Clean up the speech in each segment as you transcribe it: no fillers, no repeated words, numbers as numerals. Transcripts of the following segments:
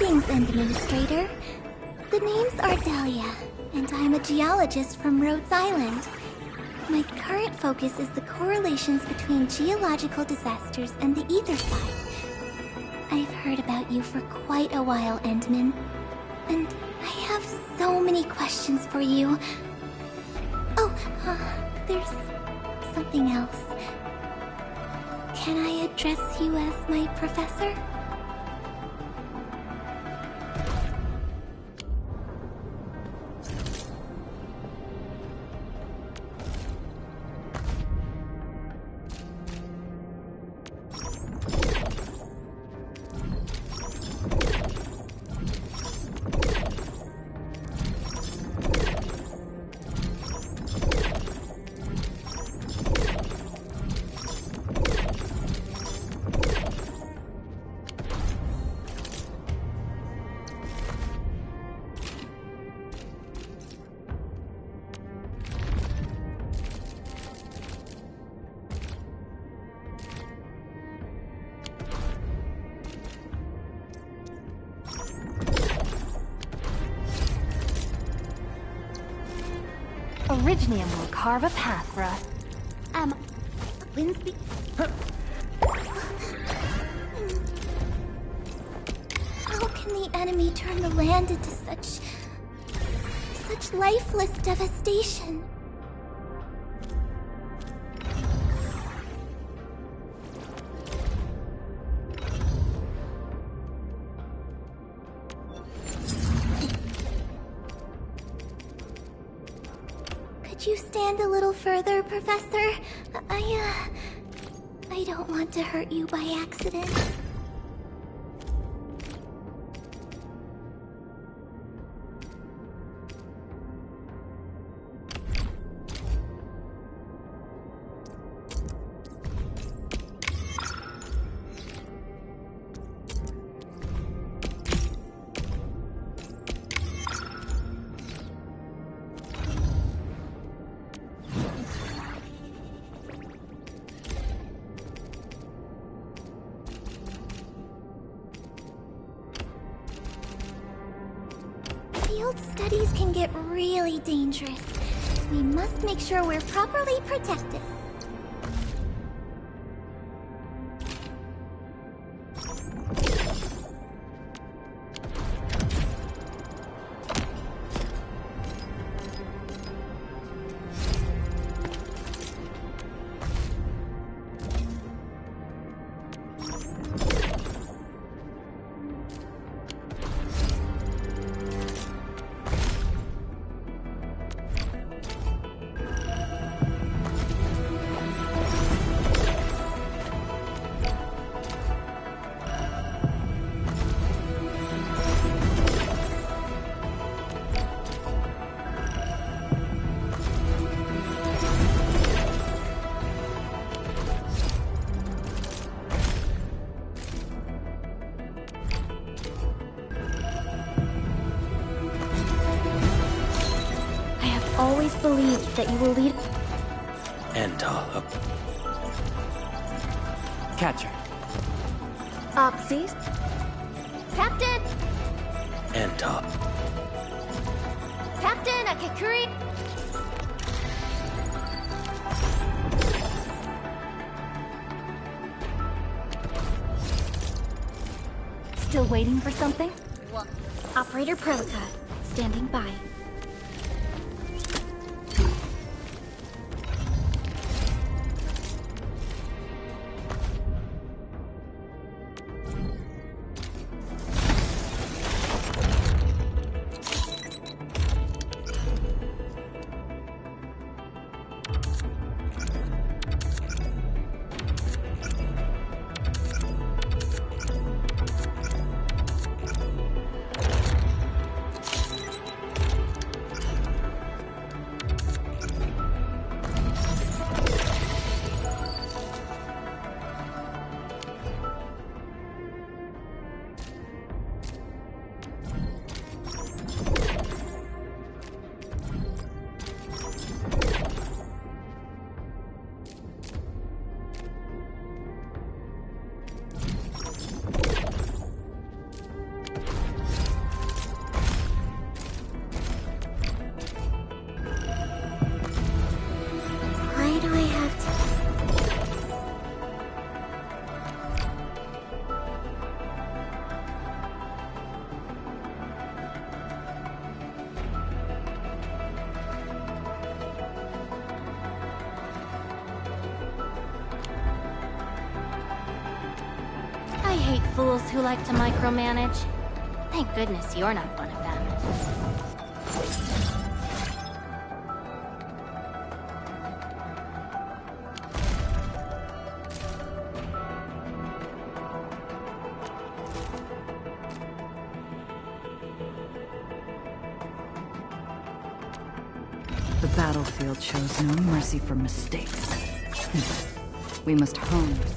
Greetings, Administrator. The name's Ardelia, and I'm a geologist from Rhodes Island. My current focus is the correlations between geological disasters and the ether side. I've heard about you for quite a while, Endman, and I have so many questions for you. Oh, there's something else. Can I address you as my professor? Originium will carve a path for us. When's the... How can the enemy turn the land into such lifeless devastation? Could you stand a little further, Professor? I don't want to hurt you by accident. Field studies can get really dangerous. We must make sure we're properly protected. Always believed that you will lead... And, Catcher. Opsies? Captain! And, Captain Akikuri! Still waiting for something? Operator Prota, standing by. hate fools who like to micromanage. Thank goodness you're not one of them. The battlefield shows no mercy for mistakes. We must hone this.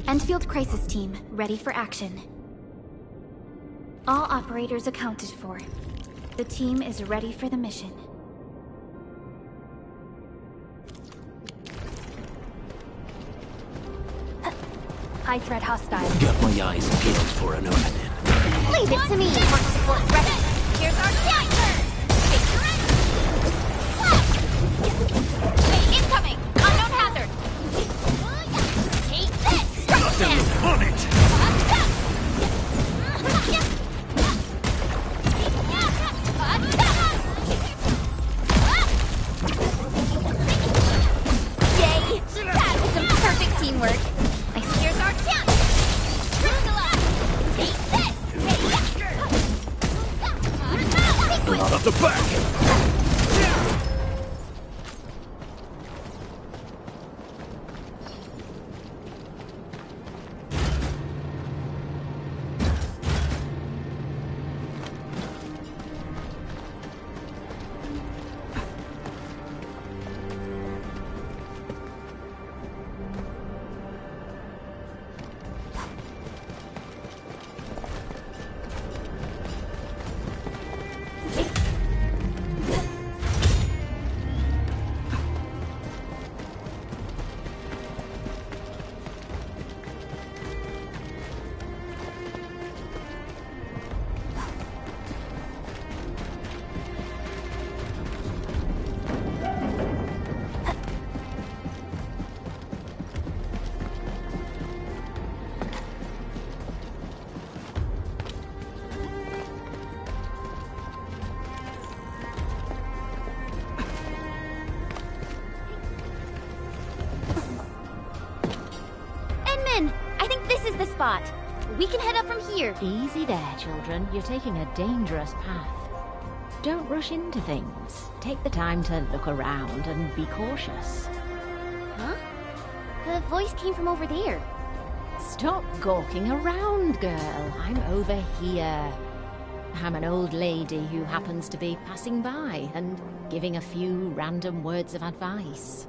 Endfield Crisis Team, ready for action. All operators accounted for. The team is ready for the mission. High threat hostile. Got my eyes peeled for an opening. Leave it to me! Mark support ready! Here's our counter! Take your end! Hey, incoming! Unknown hazard! Take this! Strike them! On it! Yay! That was some perfect teamwork! Here's our chance! Priscilla! Take this! Not at the back! the spot. We can head up from here. Easy there, children. You're taking a dangerous path. Don't rush into things. Take the time to look around and be cautious. Huh? The voice came from over there. Stop gawking around, girl. I'm over here. I'm an old lady who happens to be passing by and giving a few random words of advice.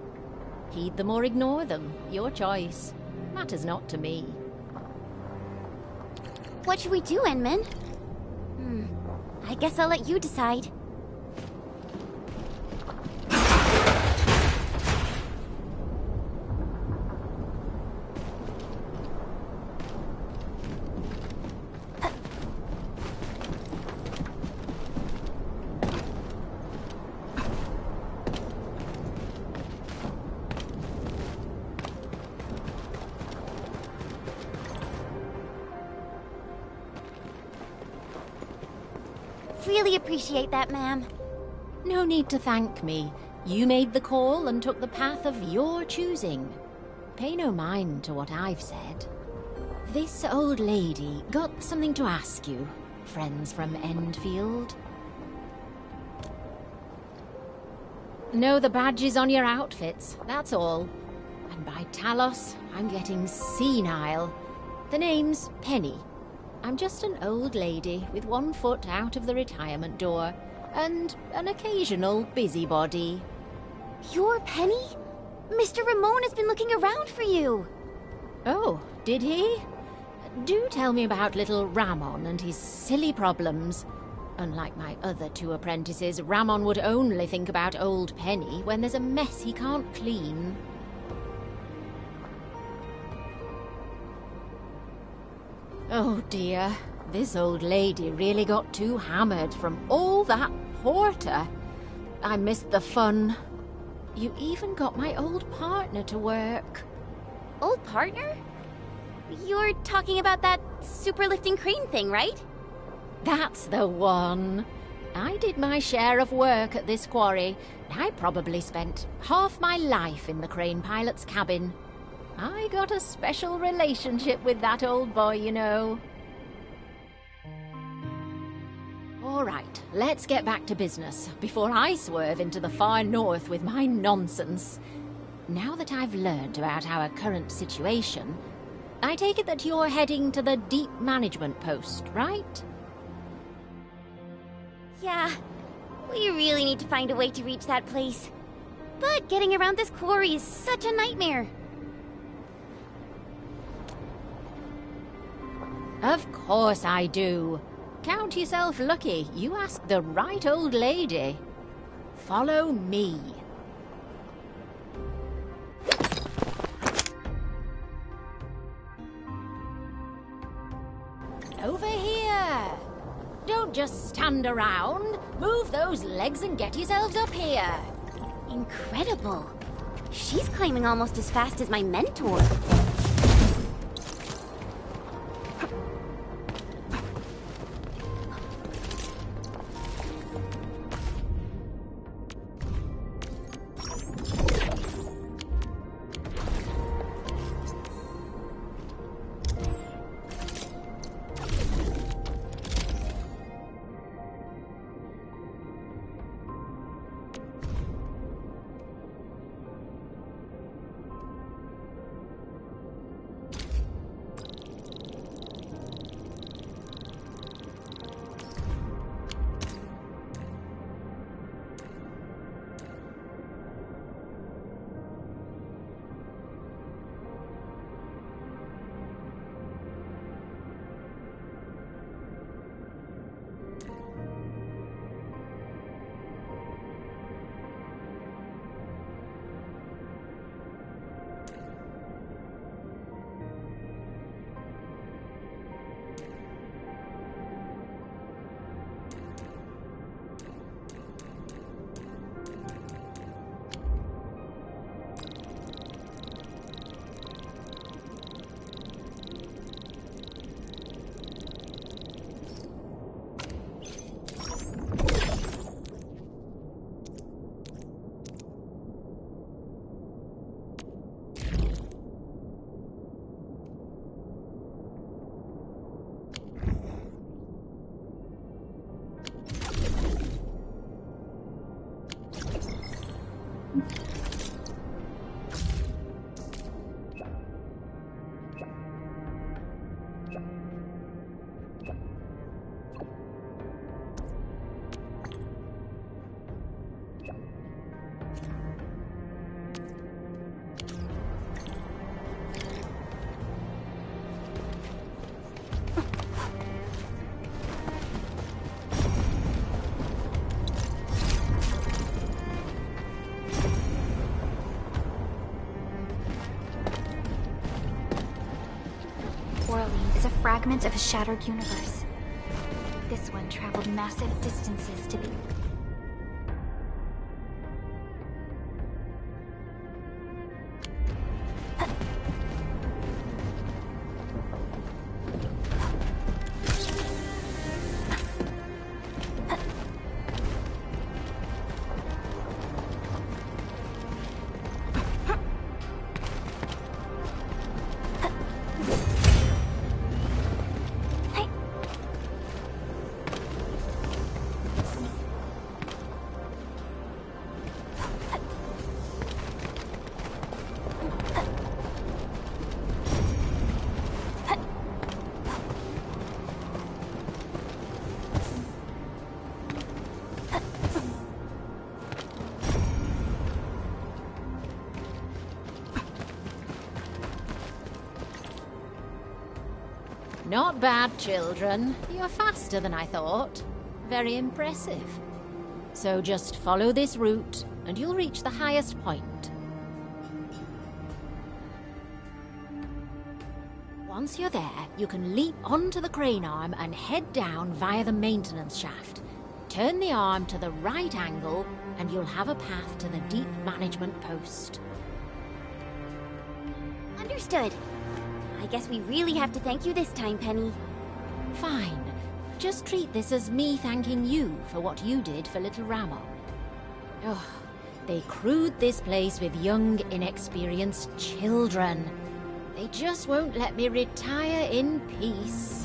Heed them or ignore them. Your choice. Matters not to me. What should we do, Enman? I guess I'll let you decide. Really appreciate that, ma'am. No need to thank me. You made the call and took the path of your choosing. Pay no mind to what I've said. This old lady got something to ask you, friends from Endfield. Know the badges on your outfits, that's all. And by Talos, I'm getting senile. The name's Penny. I'm just an old lady with one foot out of the retirement door, and an occasional busybody. You're Penny? Mr. Ramon has been looking around for you. Oh, did he? Do tell me about little Ramon and his silly problems. Unlike my other two apprentices, Ramon would only think about old Penny when there's a mess he can't clean. Oh dear, this old lady really got too hammered from all that porter. I missed the fun. You even got my old partner to work. Old partner? You're talking about that super lifting crane thing, right? That's the one. I did my share of work at this quarry. I probably spent half my life in the crane pilot's cabin. I got a special relationship with that old boy, you know. All right, let's get back to business before I swerve into the far north with my nonsense. Now that I've learned about our current situation, I take it that you're heading to the deep management post, right? Yeah, we really need to find a way to reach that place. But getting around this quarry is such a nightmare. Of course I do. Count yourself lucky. You asked the right old lady. Follow me. Over here. Don't just stand around. Move those legs and get yourselves up here. Incredible. She's climbing almost as fast as my mentor. Fragment of a shattered universe. This one traveled massive distances to be... Not bad, children. You're faster than I thought. Very impressive. So just follow this route, and you'll reach the highest point. Once you're there, you can leap onto the crane arm and head down via the maintenance shaft. Turn the arm to the right angle, and you'll have a path to the deep management post. Understood. I guess we really have to thank you this time, Penny. Fine. Just treat this as me thanking you for what you did for little Ramo. Oh, they crewed this place with young, inexperienced children. They just won't let me retire in peace.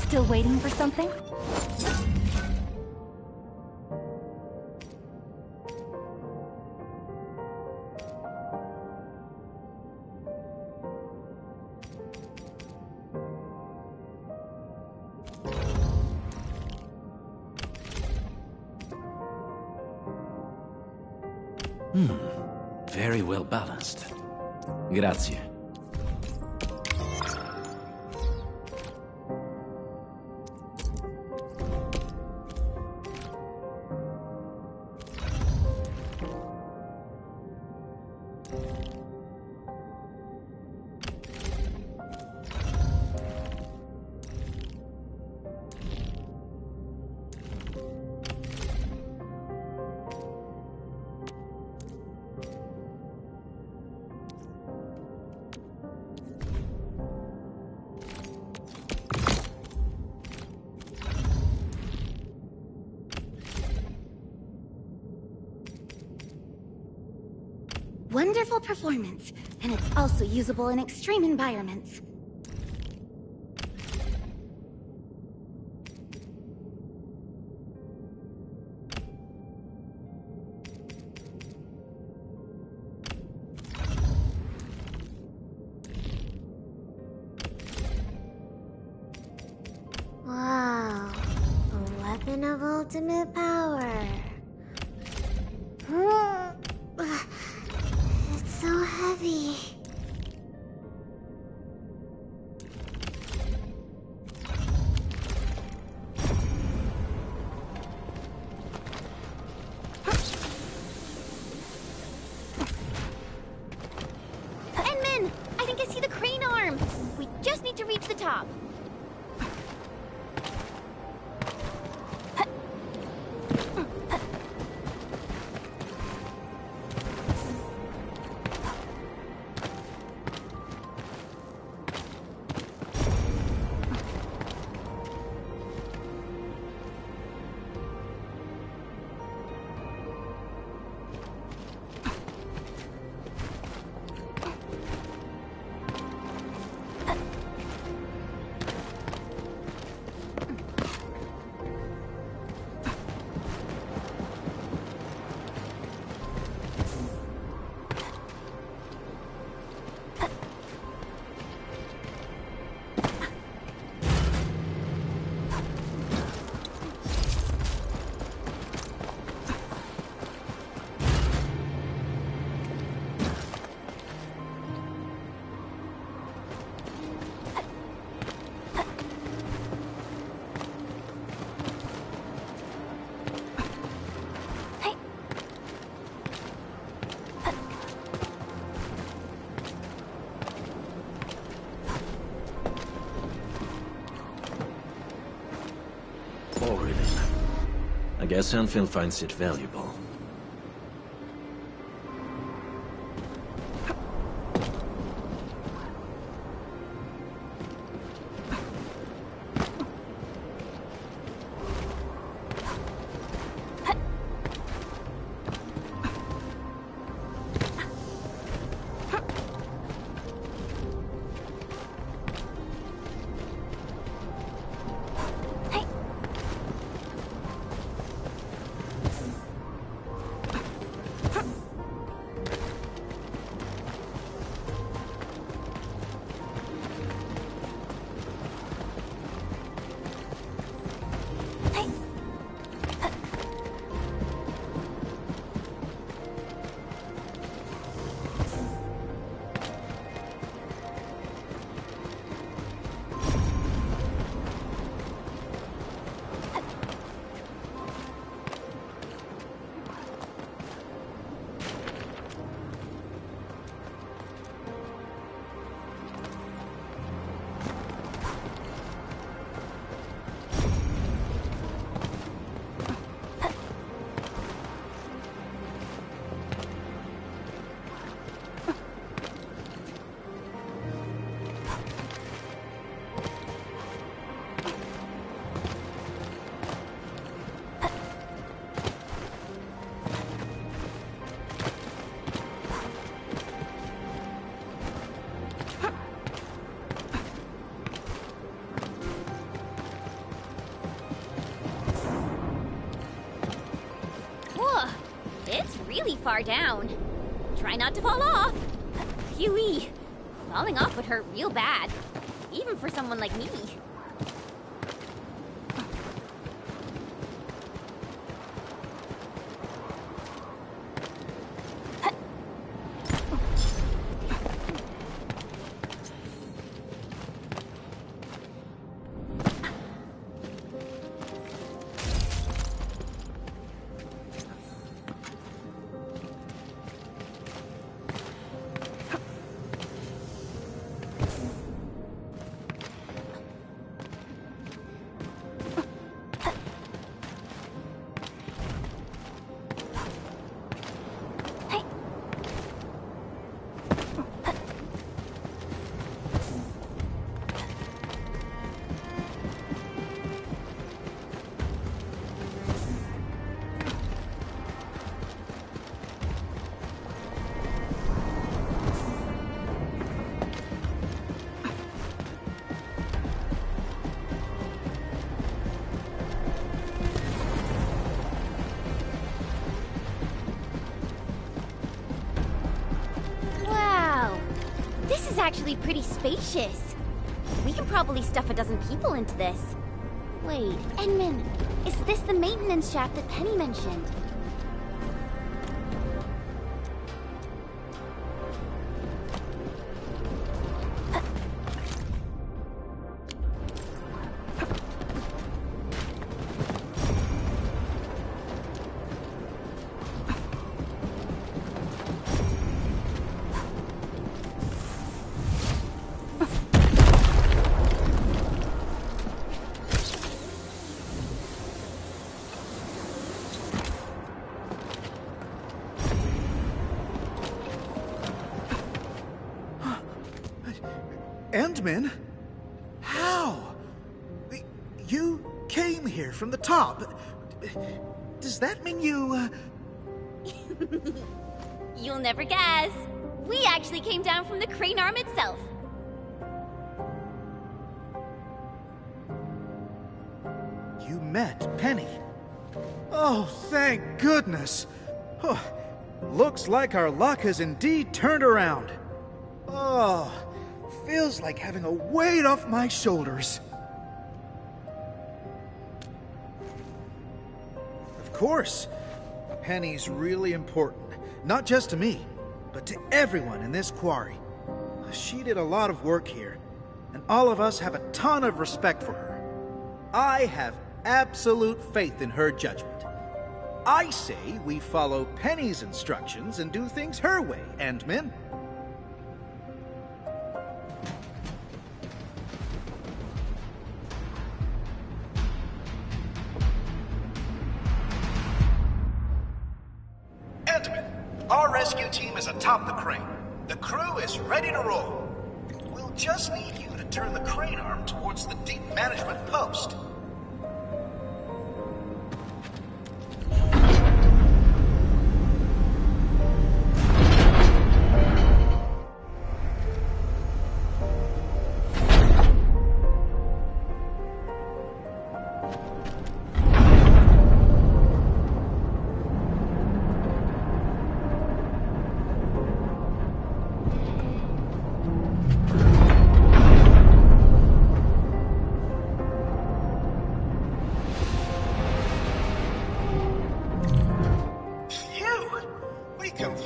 Still waiting for something? Very well balanced. Grazie. Wonderful performance, and it's also usable in extreme environments. Wow, a weapon of ultimate power. It's so heavy. Enmin! I think I see the crane arm! We just need to reach the top. I guess Endfield finds it valuable. Really far down. Try not to fall off. Phew-wee. Falling off would hurt real bad. Even for someone like me. Actually pretty spacious. We can probably stuff a dozen people into this. Wait, Edmund, is this the maintenance shaft that Penny mentioned? Endman? How? You came here from the top. Does that mean you, You'll never guess. We actually came down from the crane arm itself. You met Penny? Oh, thank goodness. Oh, looks like our luck has indeed turned around. Oh, feels like having a weight off my shoulders. Of course, Penny's really important. Not just to me, but to everyone in this quarry. She did a lot of work here, and all of us have a ton of respect for her. I have absolute faith in her judgment. I say we follow Penny's instructions and do things her way, Endman. rescue team is atop the crane. The crew is ready to roll. We'll just need you to turn the crane arm towards the deep management post.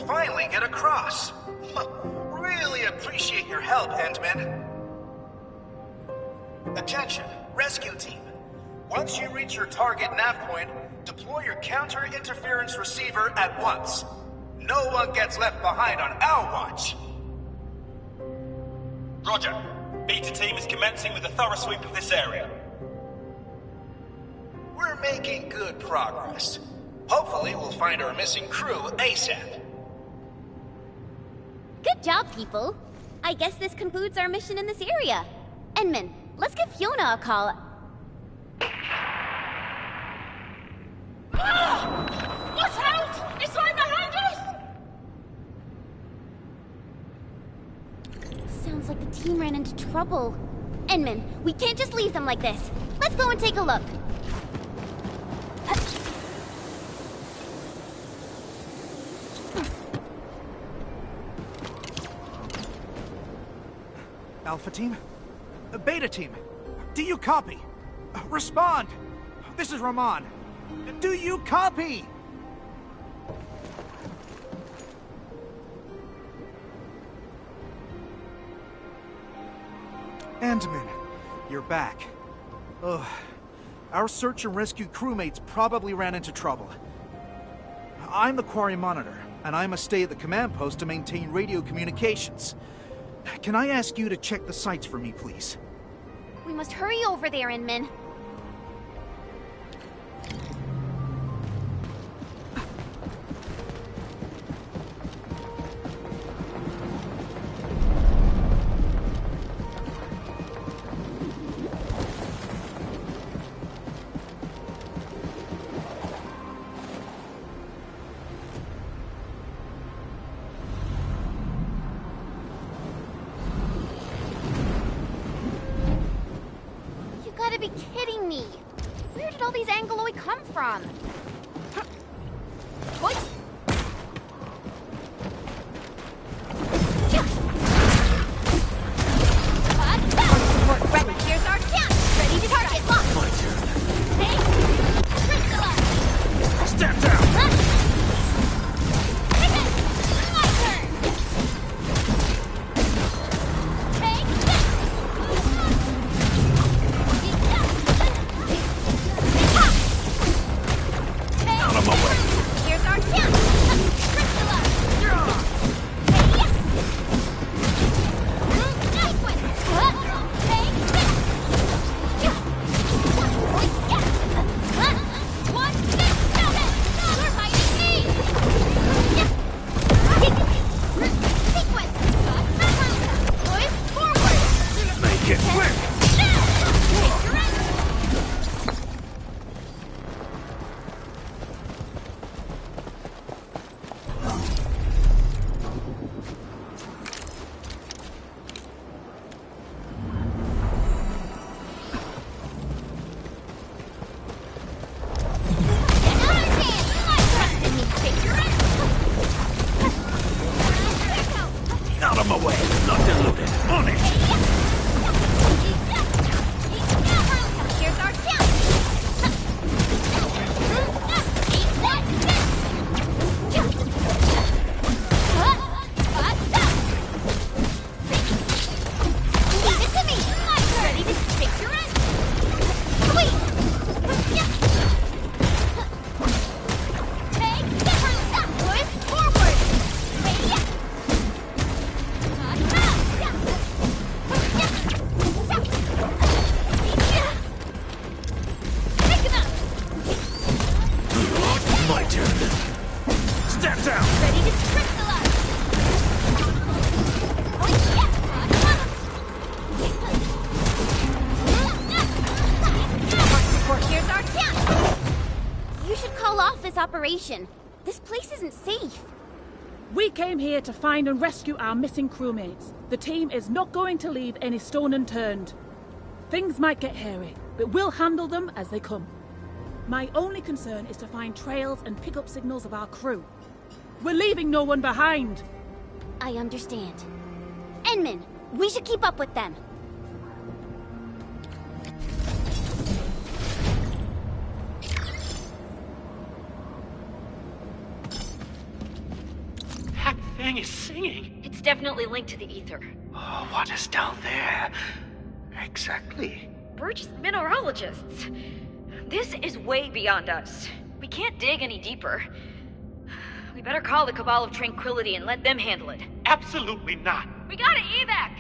Finally get across. Really appreciate your help, Endman. Attention, rescue team. Once you reach your target nav point, deploy your counter-interference receiver at once. No one gets left behind on our watch. Roger. Beta team is commencing with a thorough sweep of this area. We're making good progress. Hopefully we'll find our missing crew ASAP. Good job, people. I guess this concludes our mission in this area. Endman, let's give Fiona a call. Watch out! It's right behind us! Sounds like the team ran into trouble. Endman, we can't just leave them like this. Let's go and take a look. Alpha team? Beta team? Do you copy? Respond! This is Rahman. Do you copy? Endman, you're back. Ugh. Our search and rescue crewmates probably ran into trouble. I'm the quarry monitor, and I must stay at the command post to maintain radio communications. Can I ask you to check the sites for me, please? We must hurry over there, Endman. Be kidding me! Where did all these Angoloi come from? What? Support ready. Here's our chance. Ready to target. Lock. My turn. Hey, Priscilla. Step down! Pippin, my turn. Take this. Out of my way! Here's our chance! Priscilla! Hey, yes! Nice one! Take this! One, six, seven! You're fighting me! Sequence! Move forward! Make it quick! Take your end! Out of my way! Locked and loaded! On it! Here's our chance! Leave it to me! Ready to take your end! Sweet! Take different step! Push forward! Hey, operation. This place isn't safe. We came here to find and rescue our missing crewmates. The team is not going to leave any stone unturned. Things might get hairy, but we'll handle them as they come. My only concern is to find trails and pick up signals of our crew. We're leaving no one behind. I understand. Enman, we should keep up with them. That thing is singing. It's definitely linked to the ether. Oh, what is down there? Exactly. We're just mineralogists. This is way beyond us. We can't dig any deeper. We better call the Cabal of Tranquility and let them handle it. Absolutely not. We gotta evac!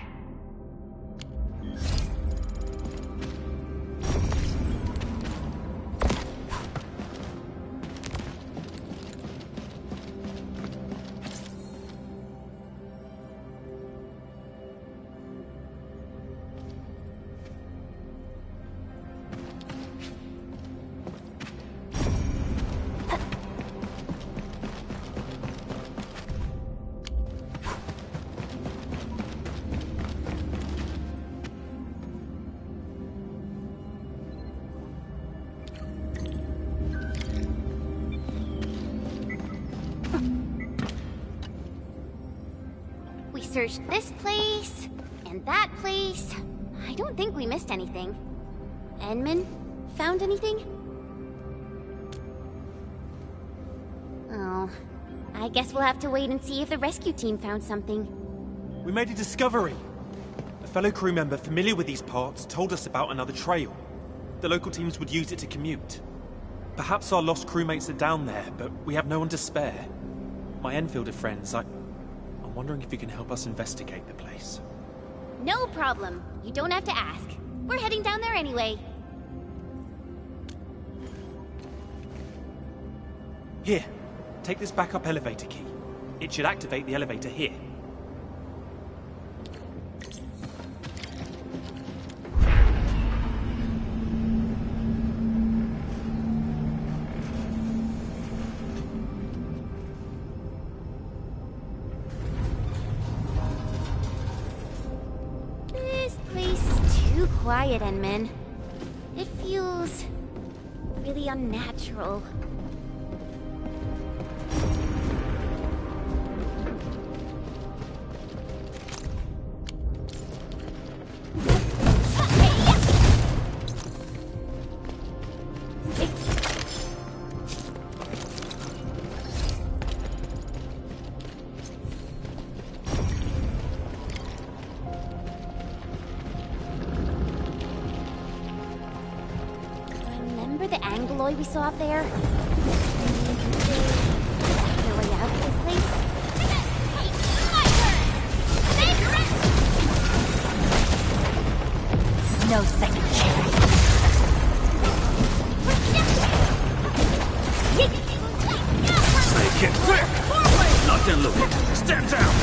We searched this place, and that place. I don't think we missed anything. Enman, found anything? Oh, I guess we'll have to wait and see if the rescue team found something. We made a discovery. A fellow crew member familiar with these parts told us about another trail. The local teams would use it to commute. Perhaps our lost crewmates are down there, but we have no one to spare. My Enfielder friends, I'm wondering if you can help us investigate the place. No problem. You don't have to ask. We're heading down there anyway. Here, take this backup elevator key. It should activate the elevator here. Quiet, Enman. It feels really unnatural. We saw up there. Their way out of this place. No second chance. Make it quick! Nothing looking. Stand down!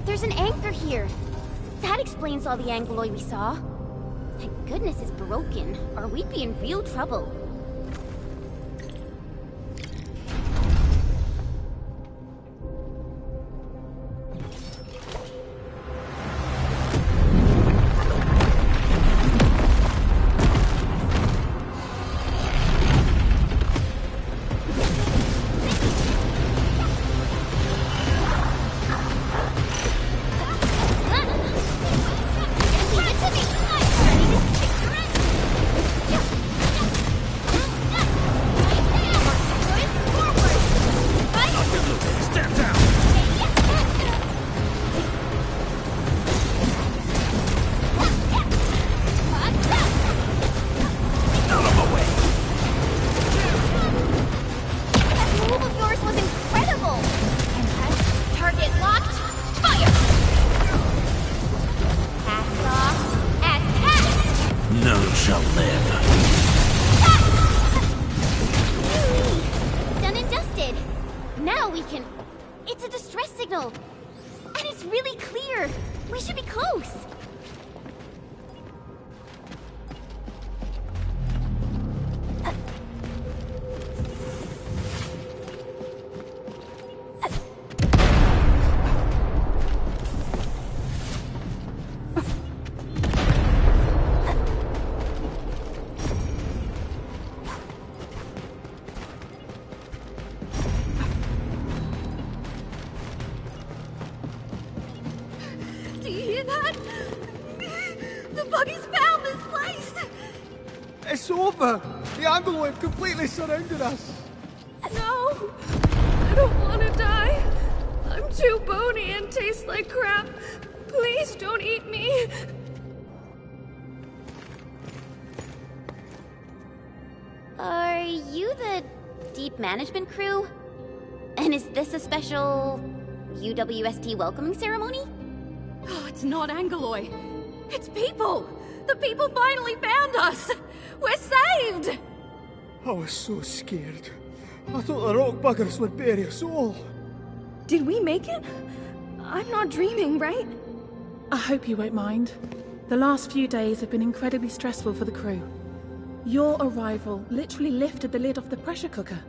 There's an anchor here. That explains all the anguloy we saw. Thank goodness it's broken, or we'd be in real trouble. distress signal. And it's really clear. We should be close. Do you hear that? The buggy's found this place! It's over! The Anglo have completely surrounded us! No! I don't want to die. I'm too bony and taste like crap. Please don't eat me. Are you the Deep Management crew? And is this a special UWST welcoming ceremony? Oh, it's not Angaloy. It's people! The people finally found us! We're saved! I was so scared. I thought the rock buggers would bury us all. Did we make it? I'm not dreaming, right? I hope you won't mind. The last few days have been incredibly stressful for the crew. Your arrival literally lifted the lid off the pressure cooker.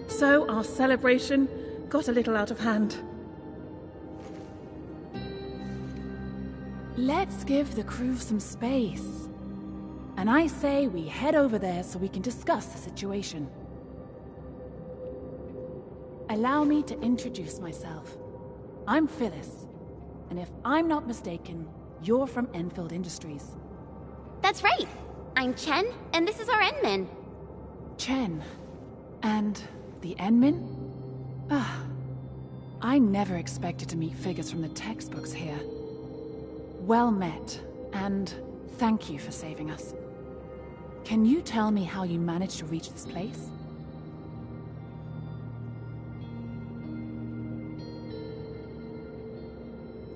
So our celebration got a little out of hand. Let's give the crew some space. And I say we head over there so we can discuss the situation. Allow me to introduce myself. I'm Phyllis, and if I'm not mistaken, you're from Enfield Industries. That's right. I'm Chen, and this is our Enmin. Chen. And the Enmin? Ah, I never expected to meet figures from the textbooks here. Well met, and thank you for saving us. Can you tell me how you managed to reach this place?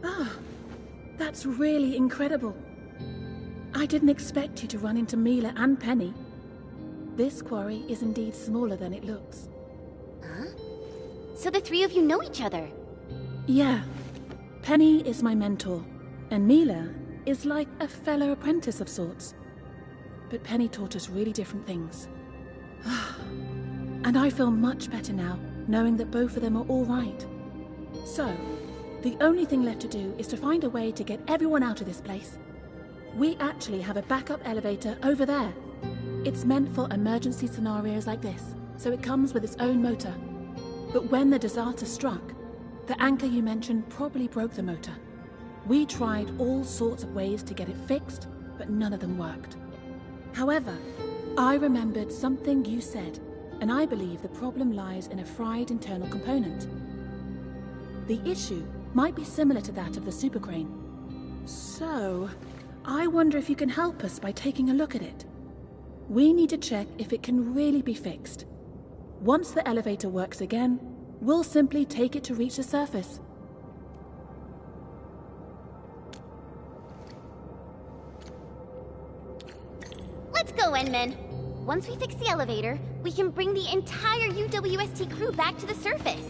Ah, that's really incredible. I didn't expect you to run into Mila and Penny. This quarry is indeed smaller than it looks. Huh? So the three of you know each other? Yeah. Penny is my mentor, and Mila is like a fellow apprentice of sorts. But Penny taught us really different things. And I feel much better now, knowing that both of them are all right. So, the only thing left to do is to find a way to get everyone out of this place. We actually have a backup elevator over there. It's meant for emergency scenarios like this, so it comes with its own motor. But when the disaster struck, the anchor you mentioned probably broke the motor. We tried all sorts of ways to get it fixed, but none of them worked. However, I remembered something you said, and I believe the problem lies in a fried internal component. The issue might be similar to that of the super crane. So, I wonder if you can help us by taking a look at it. We need to check if it can really be fixed. Once the elevator works again, we'll simply take it to reach the surface. Let's go, Enmin. Once we fix the elevator, we can bring the entire UWST crew back to the surface.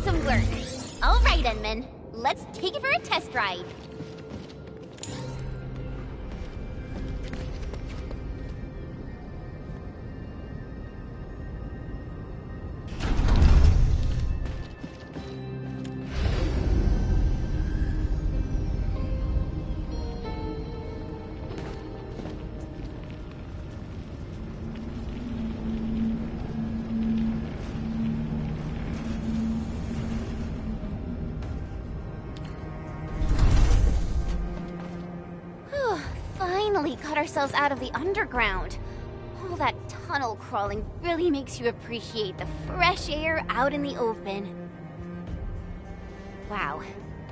Awesome work! Alright, Enman. Let's take it for a test ride. Finally got ourselves out of the underground. All that tunnel crawling really makes you appreciate the fresh air out in the open. Wow,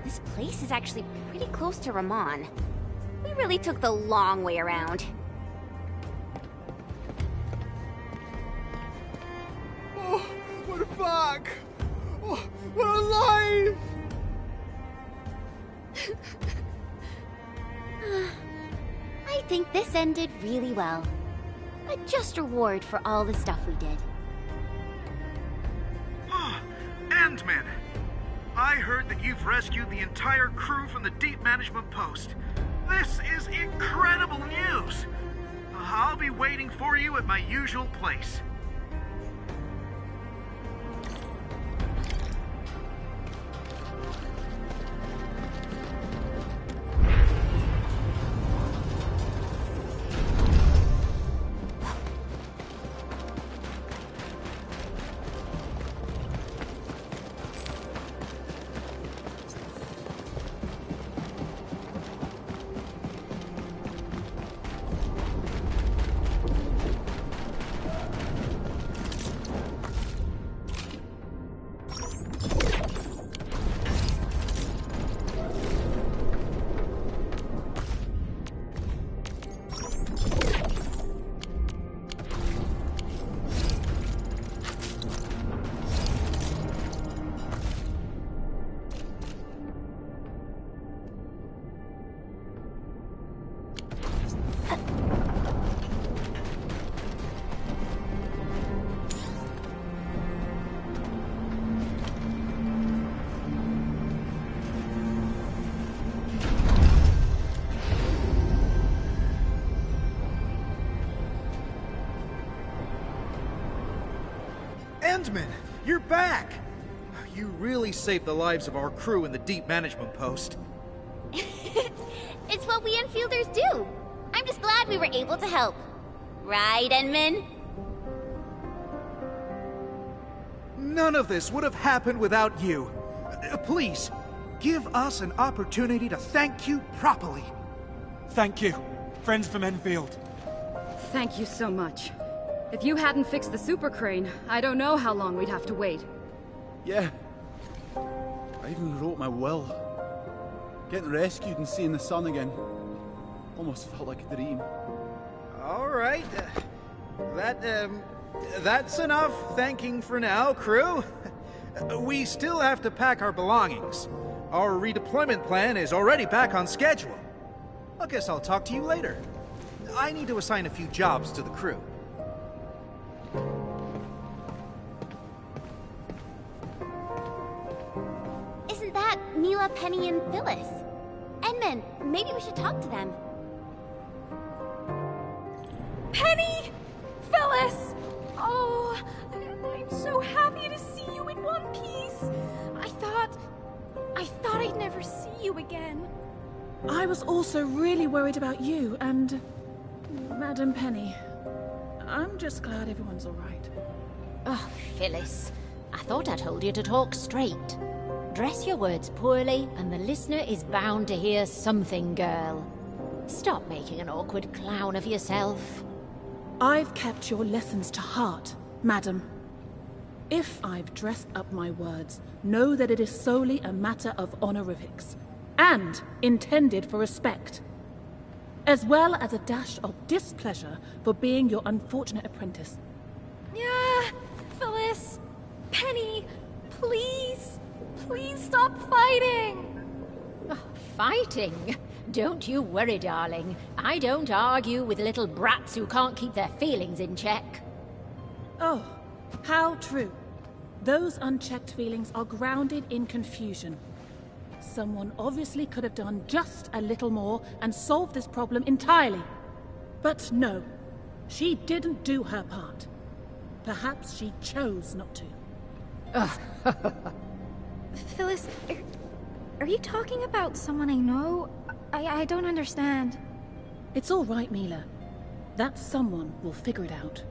this place is actually pretty close to Ramon. We really took the long way around. Oh, we're back! Oh, we're alive! I think this ended really well. A just reward for all the stuff we did. Endman! I heard that you've rescued the entire crew from the Deep Management Post. This is incredible news! I'll be waiting for you at my usual place. Endman, you're back! You really saved the lives of our crew in the Deep Management Post. It's what we Enfielders do. I'm just glad we were able to help. Right, Enman? None of this would have happened without you. Please, give us an opportunity to thank you properly. Thank you, friends from Enfield. Thank you so much. If you hadn't fixed the super crane, I don't know how long we'd have to wait. Yeah. I even wrote my will. Getting rescued and seeing the sun again almost felt like a dream. All right. That's enough thanking for now, crew. We still have to pack our belongings. Our redeployment plan is already back on schedule. I guess I'll talk to you later. I need to assign a few jobs to the crew. Isn't that Mila, Penny, and Phyllis? Enman, maybe we should talk to them. Penny! Phyllis! Oh, I'm so happy to see you in one piece. I thought I'd never see you again. I was also really worried about you and Madam Penny. I'm just glad everyone's all right. Oh, Phyllis. I thought I told you to talk straight. Dress your words poorly, and the listener is bound to hear something, girl. Stop making an awkward clown of yourself. I've kept your lessons to heart, madam. If I've dressed up my words, know that it is solely a matter of honorifics, and intended for respect, as well as a dash of displeasure for being your unfortunate apprentice. Yeah, Phyllis, Penny, please, please stop fighting. Oh, fighting? Don't you worry, darling. I don't argue with little brats who can't keep their feelings in check. Oh, how true. Those unchecked feelings are grounded in confusion. Someone obviously could have done just a little more and solved this problem entirely. But no, she didn't do her part. Perhaps she chose not to. Phyllis, are you talking about someone I know? I don't understand. It's all right, Mila. That someone will figure it out.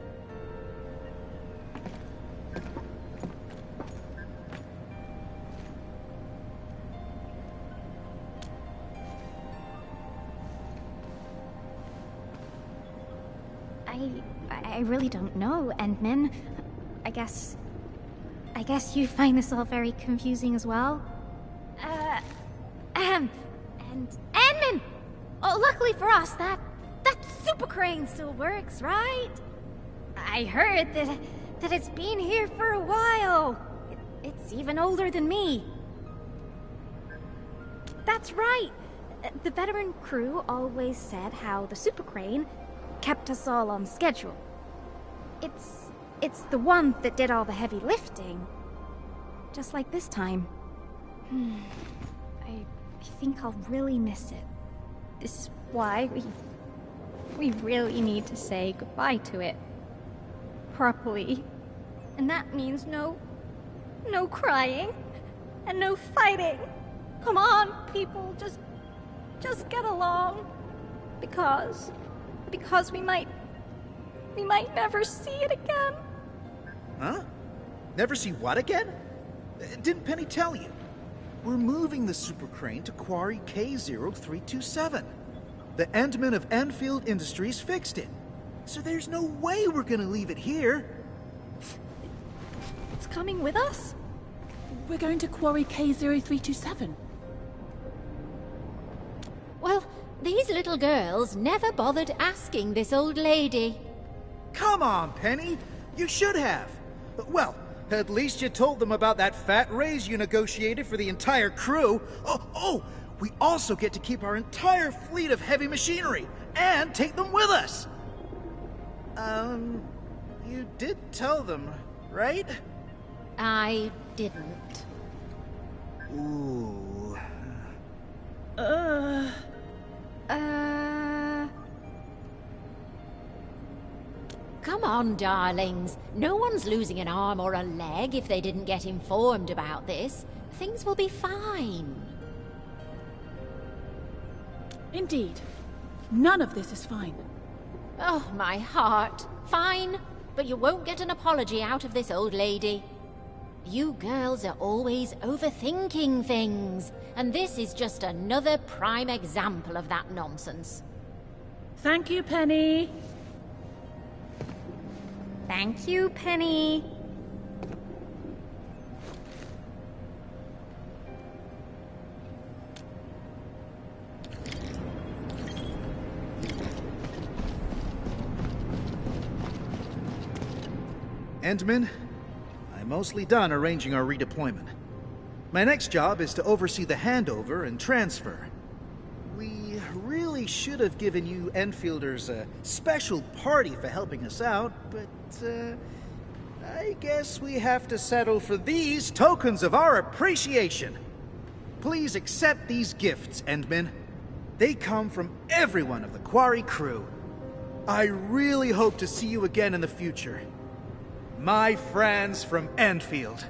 I really don't know, Endman. I guess you find this all very confusing as well? And Endman! Oh, luckily for us, that super crane still works, right? I heard that it's been here for a while. It's even older than me. That's right. The veteran crew always said how the super crane kept us all on schedule. It's the one that did all the heavy lifting. Just like this time. I think I'll really miss it. This is why we really need to say goodbye to it. Properly. And that means no crying and no fighting. Come on, people, just get along. Because we might never see it again. Huh? Never see what again? Didn't Penny tell you? We're moving the super crane to Quarry K0327. The Endman of Enfield Industries fixed it. So there's no way we're gonna leave it here. It's coming with us? We're going to Quarry K0327. Well, these little girls never bothered asking this old lady. Come on, Penny. You should have. Well, at least you told them about that fat raise you negotiated for the entire crew. Oh, we also get to keep our entire fleet of heavy machinery and take them with us. You did tell them, right? I didn't. Ooh. Come on, darlings. No one's losing an arm or a leg if they didn't get informed about this. Things will be fine. Indeed. None of this is fine. Oh, my heart. Fine, but you won't get an apology out of this old lady. You girls are always overthinking things, and this is just another prime example of that nonsense. Thank you, Penny. Thank you, Penny. Endman, I'm mostly done arranging our redeployment. My next job is to oversee the handover and transfer. We really should have given you Enfielders a special party for helping us out, but I guess we have to settle for these tokens of our appreciation. Please accept these gifts, Endman. They come from everyone of the Quarry crew. I really hope to see you again in the future. My friends from Enfield.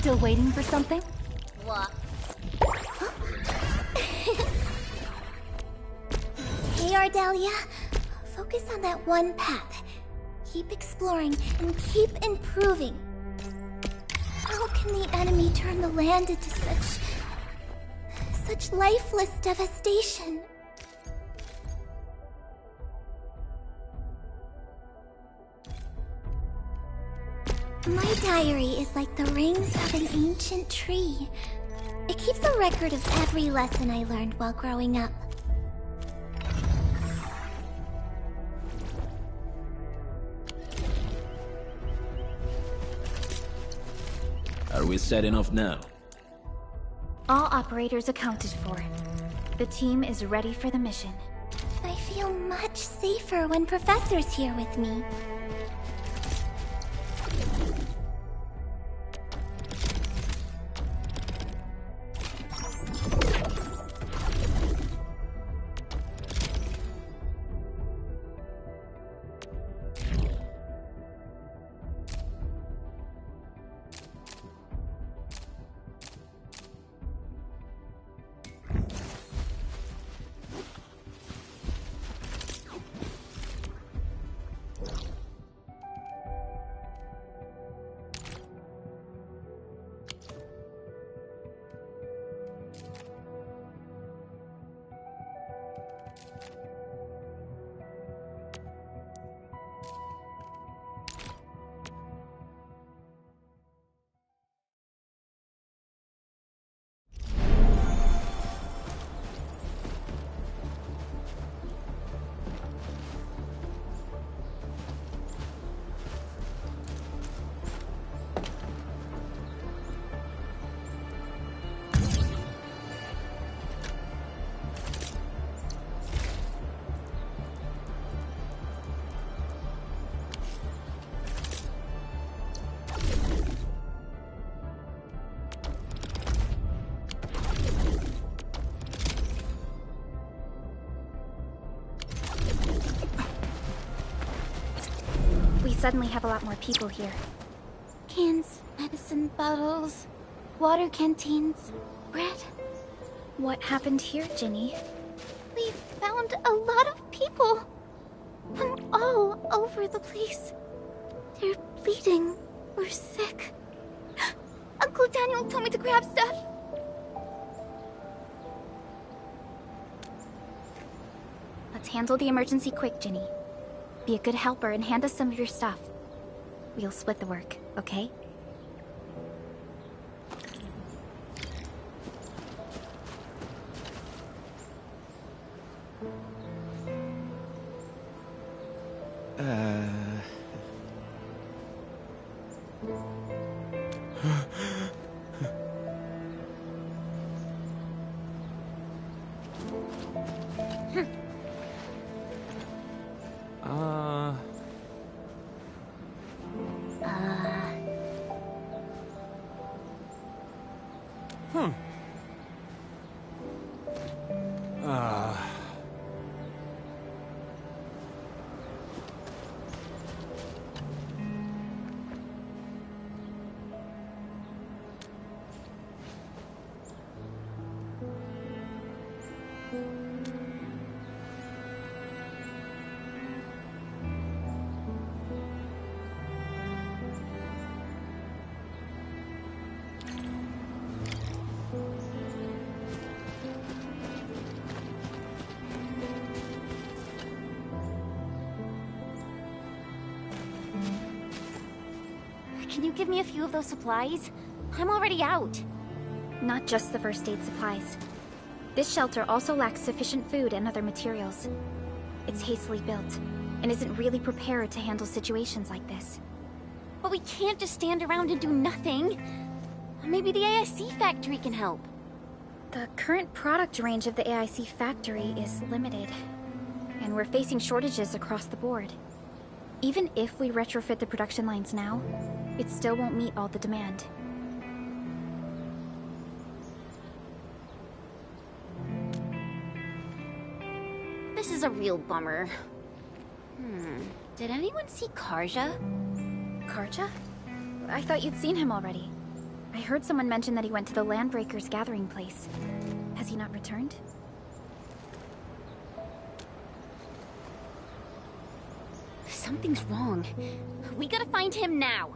Still waiting for something? What? Hey, Ardelia. Focus on that one path. Keep exploring and keep improving. How can the enemy turn the land into such lifeless devastation? My diary is like the rings of an ancient tree. It keeps a record of every lesson I learned while growing up. Are we setting off now? All operators accounted for. The team is ready for the mission. I feel much safer when Professor's here with me. Suddenly have a lot more people here. Cans, medicine bottles, water canteens, bread. What happened here, Ginny? We found a lot of people from all over the place. They're bleeding or sick. Uncle Daniel told me to grab stuff. Let's handle the emergency quick, Ginny. Be a good helper and hand us some of your stuff. We'll split the work, okay? Can you give me a few of those supplies? I'm already out. Not just the first aid supplies. This shelter also lacks sufficient food and other materials. It's hastily built, and isn't really prepared to handle situations like this. But we can't just stand around and do nothing. Maybe the AIC factory can help. The current product range of the AIC factory is limited, and we're facing shortages across the board. Even if we retrofit the production lines now, it still won't meet all the demand. This is a real bummer. Did anyone see Karja? Karja? I thought you'd seen him already. I heard someone mention that he went to the Landbreakers gathering place. Has he not returned? Something's wrong. We gotta find him now.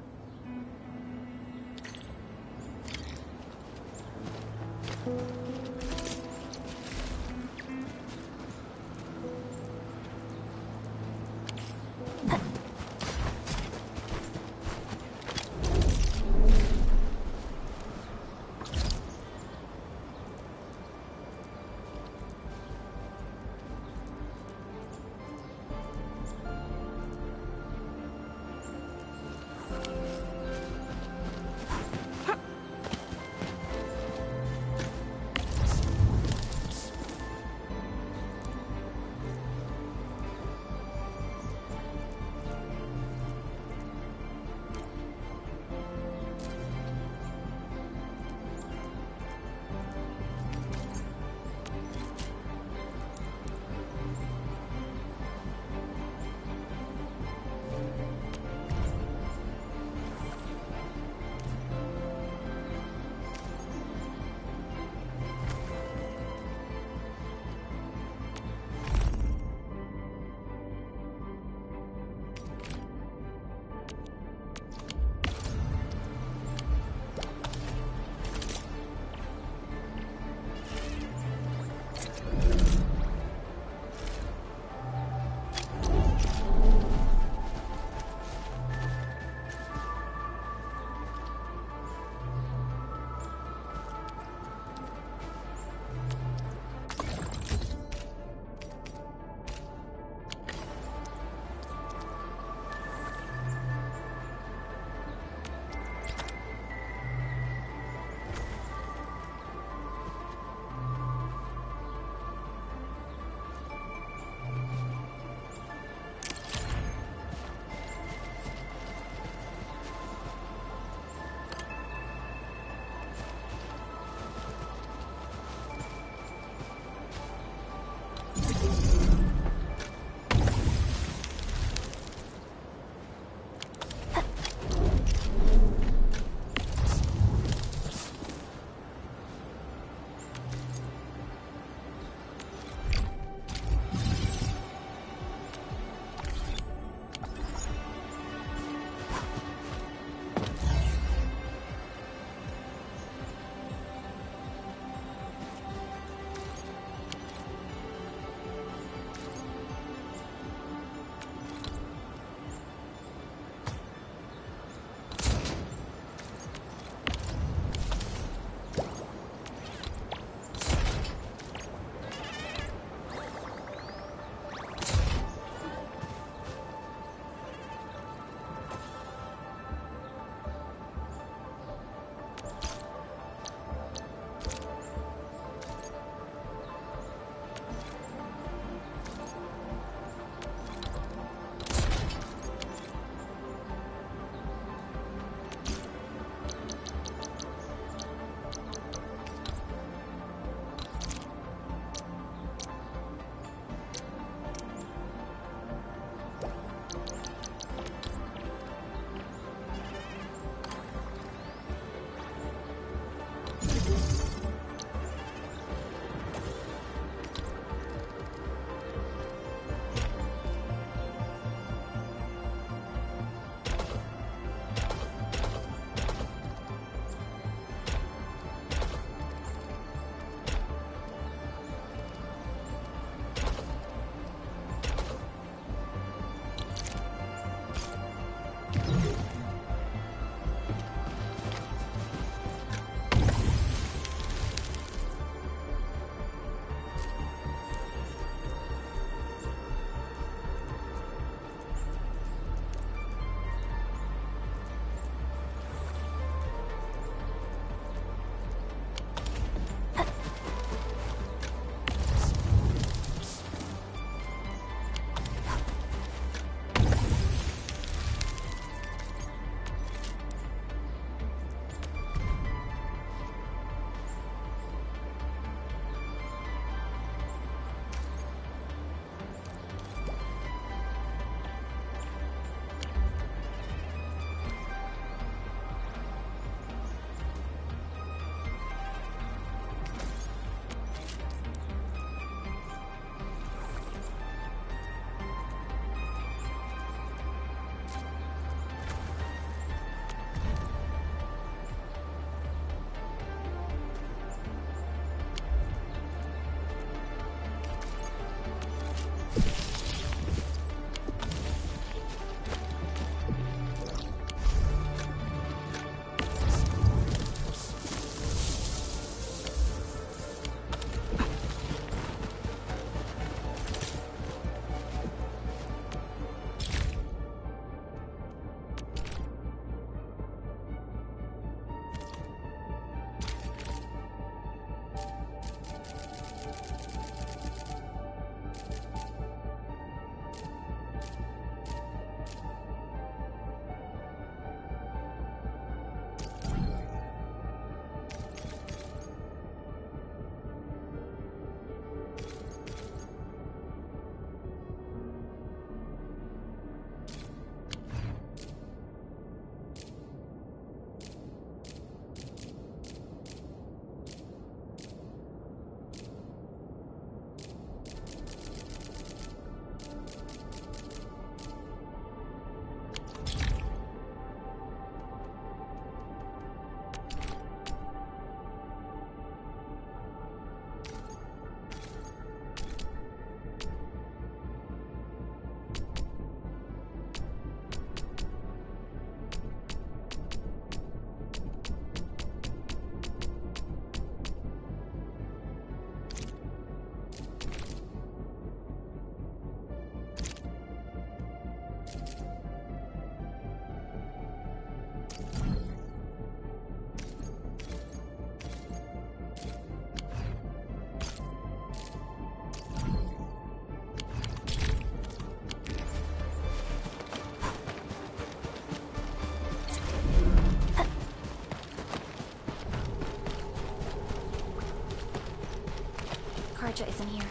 Karja isn't here.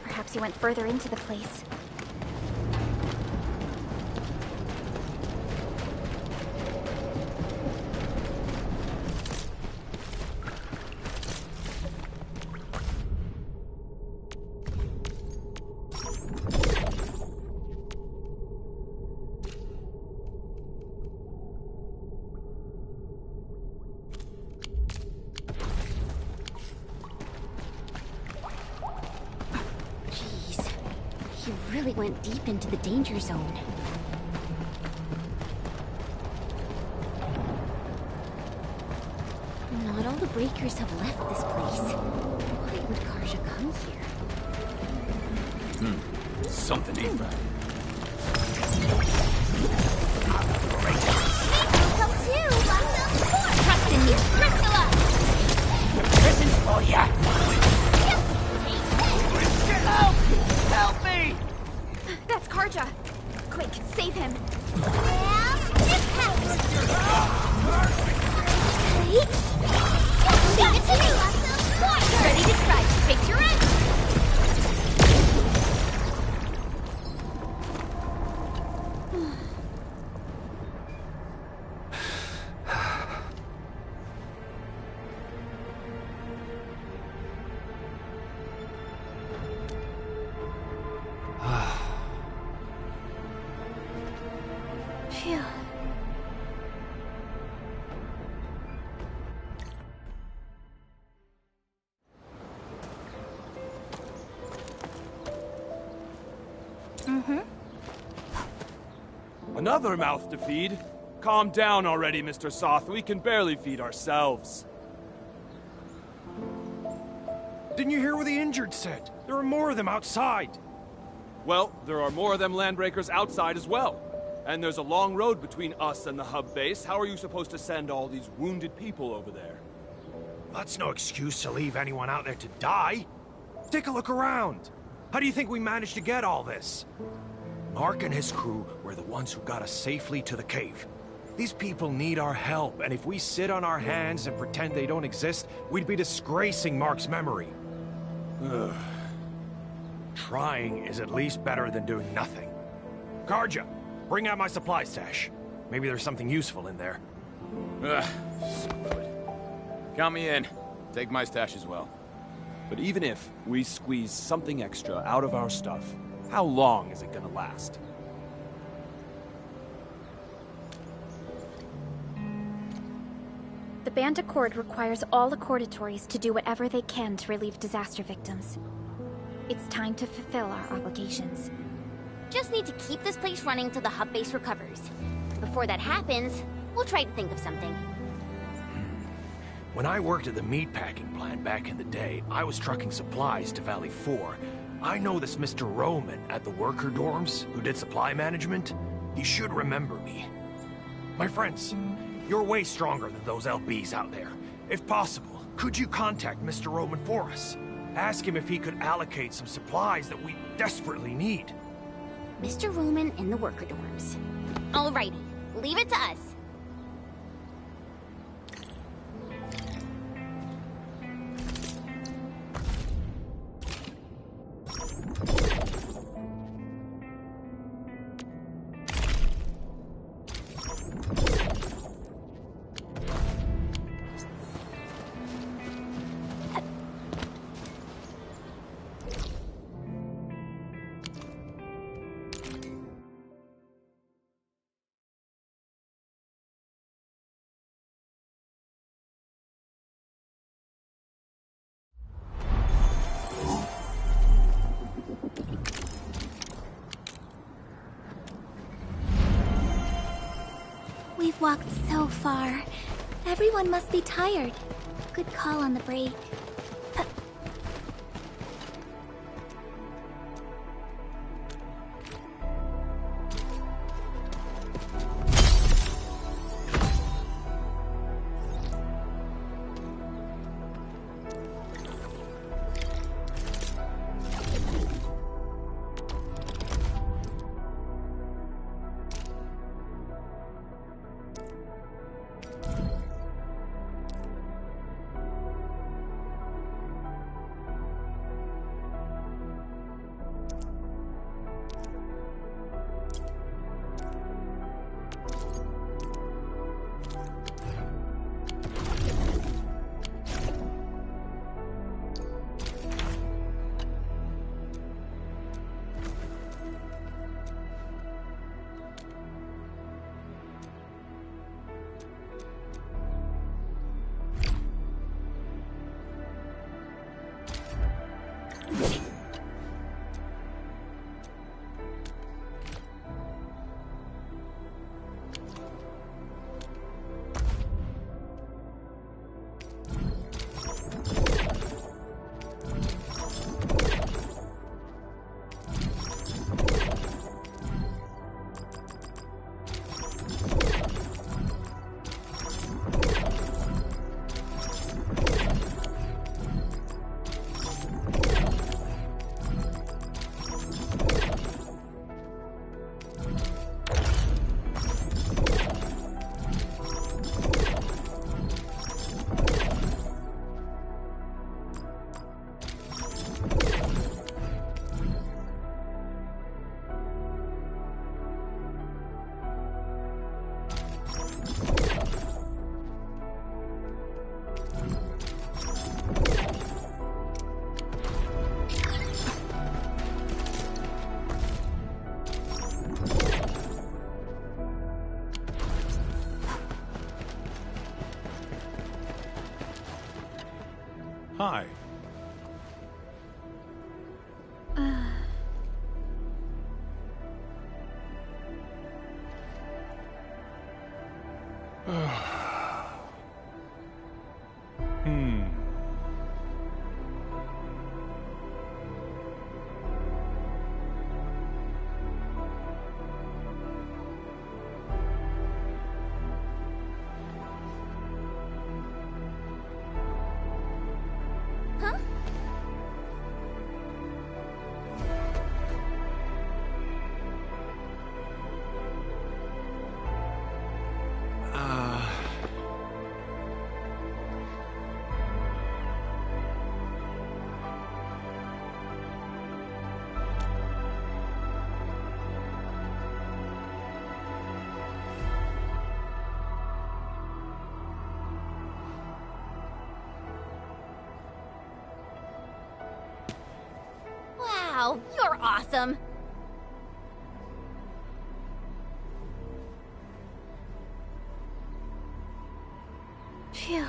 Perhaps he went further into the place. Really went deep into the danger zone. Not all the breakers have left this place. Why would Karja come here? Something ain't right. Come too, Blossom! Trust in me, Crystalla! Present for ya! Help me! That's Karja! Quick, save him! Leave it to me! Ready to strike! Fix your end! Phew. Another mouth to feed? Calm down already, Mr. Soth. We can barely feed ourselves. Didn't you hear what the injured said? There are more of them outside. Well, there are more of them landbreakers outside as well. And there's a long road between us and the hub base. How are you supposed to send all these wounded people over there? That's no excuse to leave anyone out there to die. Take a look around. How do you think we managed to get all this? Mark and his crew were the ones who got us safely to the cave. These people need our help, and if we sit on our hands and pretend they don't exist, we'd be disgracing Mark's memory. Ugh. Trying is at least better than doing nothing. Karja, bring out my supply stash. Maybe there's something useful in there. Screw it. Count me in. Take my stash as well. But even if we squeeze something extra out of our stuff, how long is it gonna last? The Band Accord requires all Accordatories to do whatever they can to relieve disaster victims. It's time to fulfill our obligations. Just need to keep this place running till the hub base recovers. Before that happens, we'll try to think of something. When I worked at the meatpacking plant back in the day, I was trucking supplies to Valley 4. I know this Mr. Roman at the worker dorms who did supply management. He should remember me. My friends, you're way stronger than those LBs out there. If possible, could you contact Mr. Roman for us? Ask him if he could allocate some supplies that we desperately need. Mr. Roman in the worker dorms. Alrighty, leave it to us. We've walked so far. Everyone must be tired. Good call on the break. Hi. Wow, you're awesome! Phew.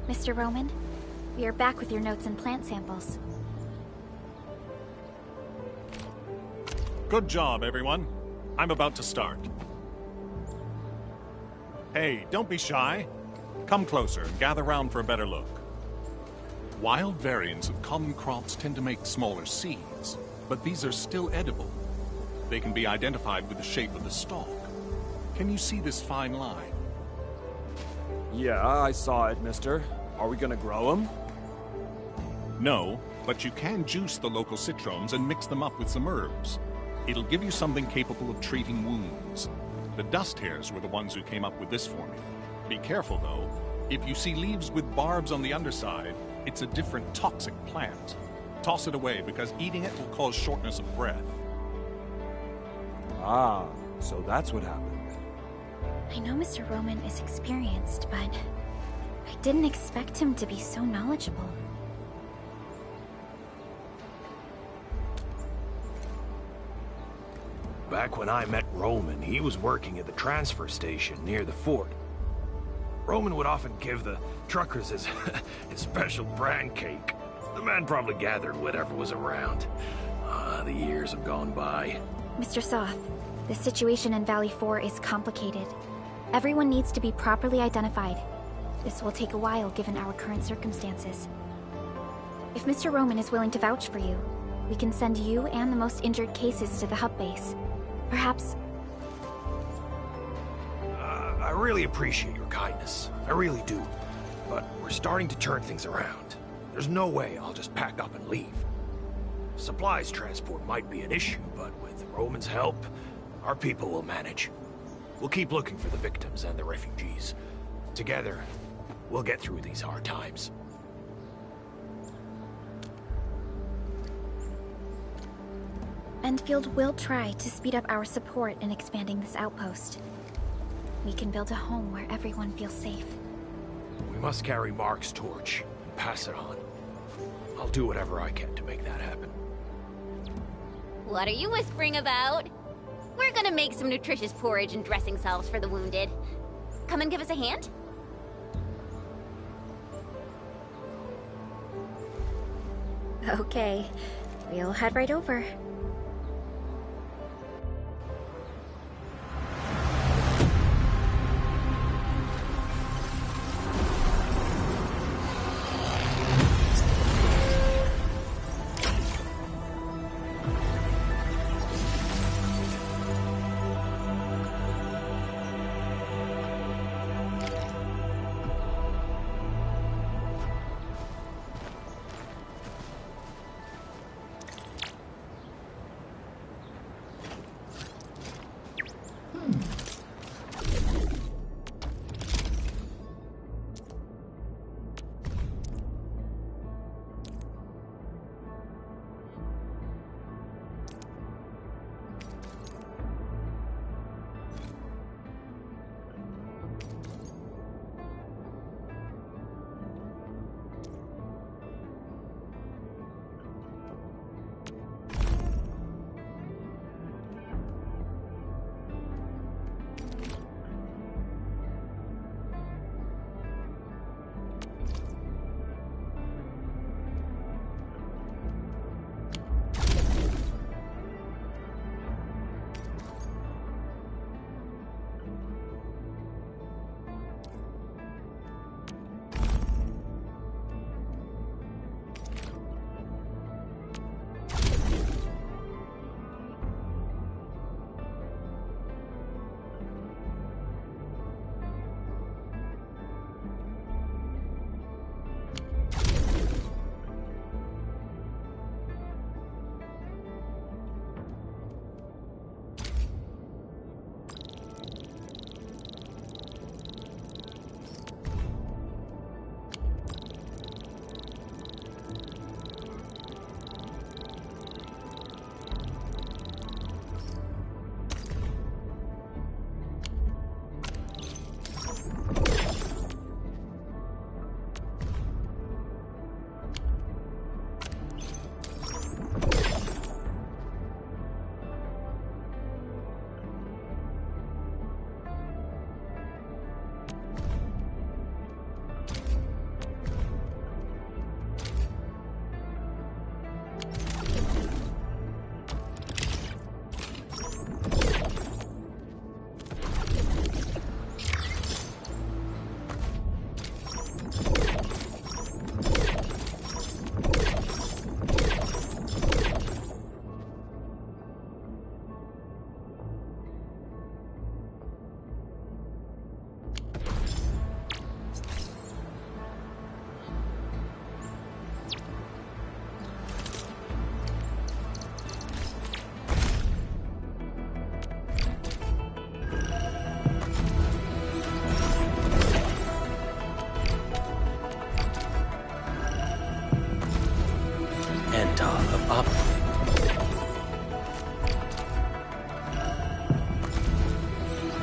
Mr. Roman, we are back with your notes and plant samples. Good job, everyone. I'm about to start. Hey, don't be shy. Come closer and gather round for a better look. Wild variants of common crops tend to make smaller seeds, but these are still edible. They can be identified with the shape of the stalk. Can you see this fine line? Yeah, I saw it, mister. Are we gonna grow them? No, but you can juice the local citrones and mix them up with some herbs. It'll give you something capable of treating wounds. The dust hares were the ones who came up with this formula. Be careful, though. If you see leaves with barbs on the underside, it's a different toxic plant. Toss it away, because eating it will cause shortness of breath. Ah, so that's what happened. I know Mr. Roman is experienced, but I didn't expect him to be so knowledgeable. Back when I met Roman, he was working at the transfer station near the fort. Roman would often give the truckers his special bran cake. The man probably gathered whatever was around. The years have gone by. Mr. Soth, the situation in Valley 4 is complicated. Everyone needs to be properly identified. This will take a while given our current circumstances. If Mr. Roman is willing to vouch for you, we can send you and the most injured cases to the hub base. Perhaps... I really appreciate your kindness. I really do. But we're starting to turn things around. There's no way I'll just pack up and leave. Supplies transport might be an issue, but with Roman's help, our people will manage. We'll keep looking for the victims and the refugees. Together, we'll get through these hard times. Endfield will try to speed up our support in expanding this outpost. We can build a home where everyone feels safe. We must carry Mark's torch and pass it on. I'll do whatever I can to make that happen. What are you whispering about? We're gonna make some nutritious porridge and dressing salves for the wounded. Come and give us a hand? Okay, we'll head right over.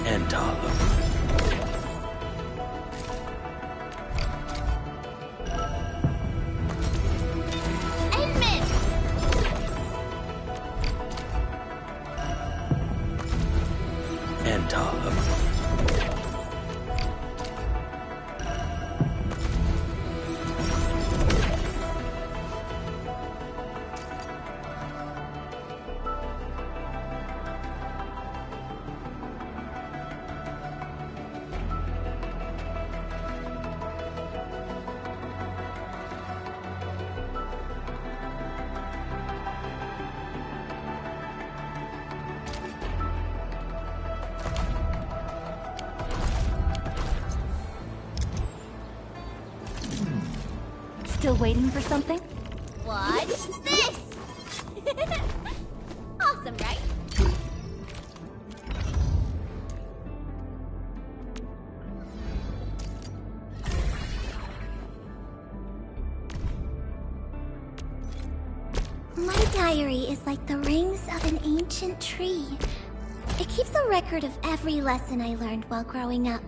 Endala. Still waiting for something? Watch this! Awesome, right? My diary is like the rings of an ancient tree. It keeps a record of every lesson I learned while growing up.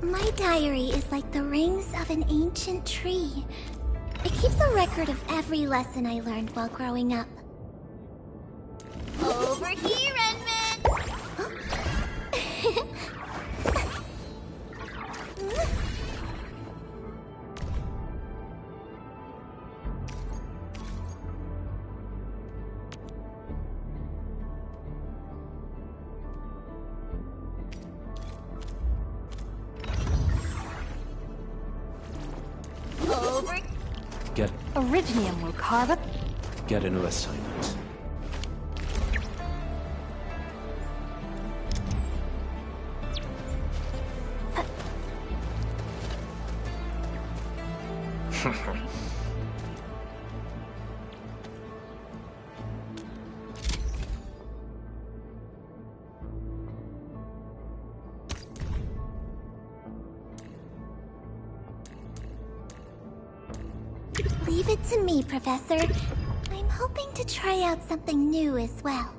My diary is like the rings of an ancient tree. It keeps a record of every lesson I learned while growing up. Over here, Enman! Over. Get Originium will carve up. Get a new assignment. Leave it to me, Professor. I'm hoping to try out something new as well.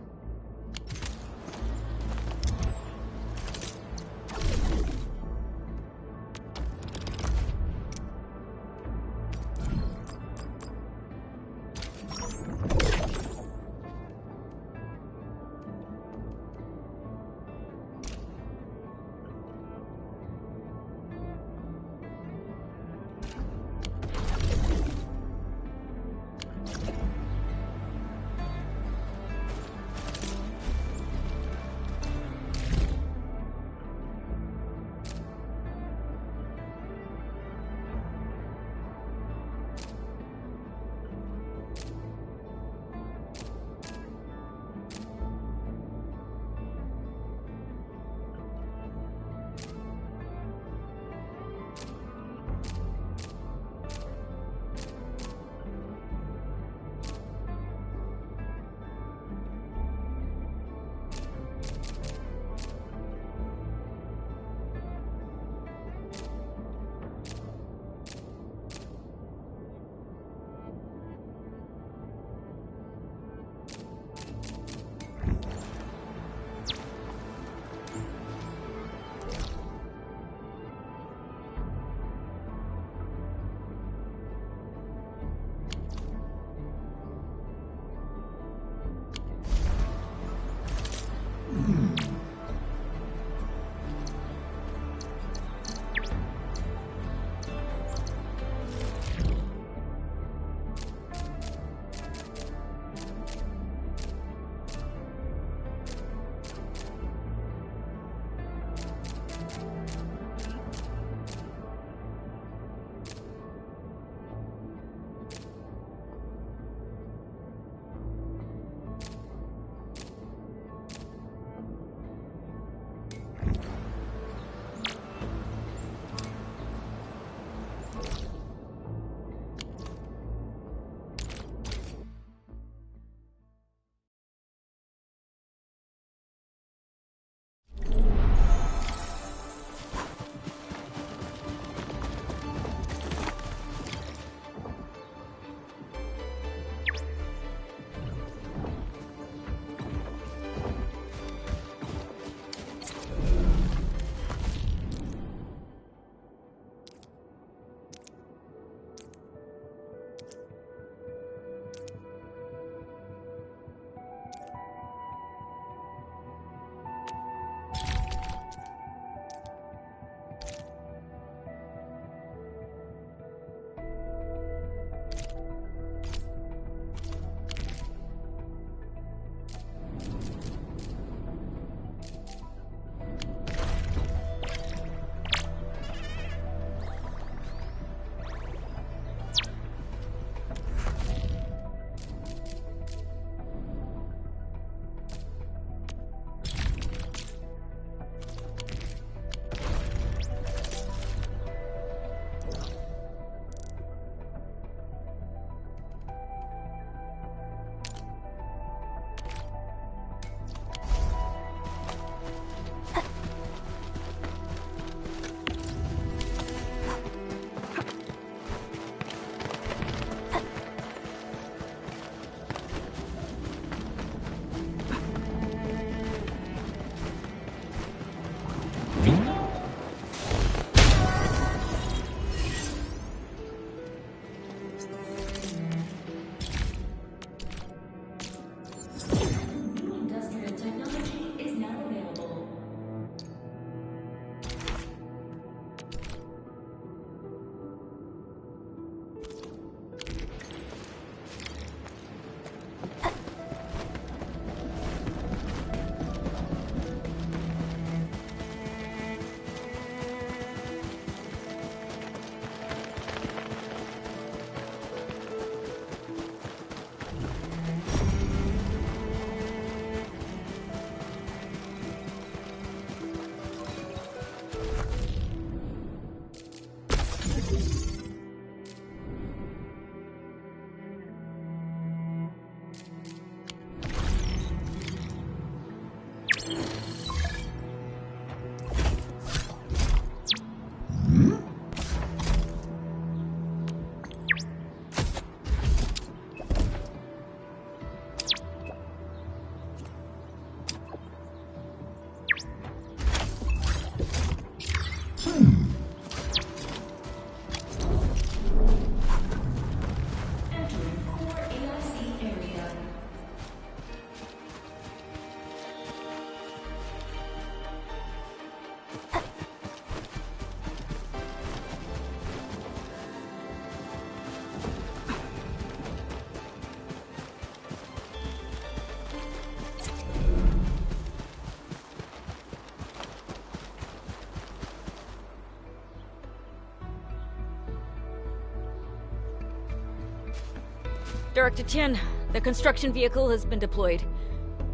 Director Chen, the construction vehicle has been deployed.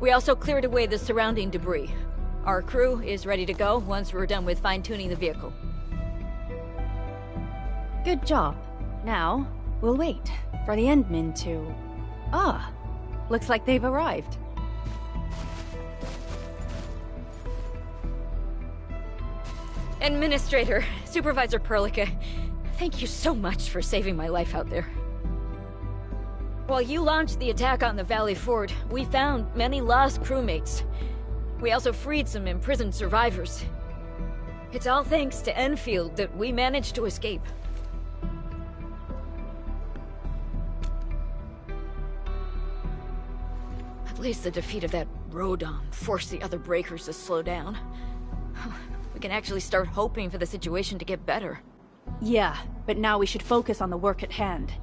We also cleared away the surrounding debris. Our crew is ready to go once we're done with fine-tuning the vehicle. Good job. Now, we'll wait for the Endmen to... Ah, looks like they've arrived. Administrator, Supervisor Perlica, thank you so much for saving my life out there. While you launched the attack on the Valley Ford, we found many lost crewmates. We also freed some imprisoned survivors. It's all thanks to Enfield that we managed to escape. At least the defeat of that Rodon forced the other breakers to slow down. We can actually start hoping for the situation to get better. Yeah, but now we should focus on the work at hand.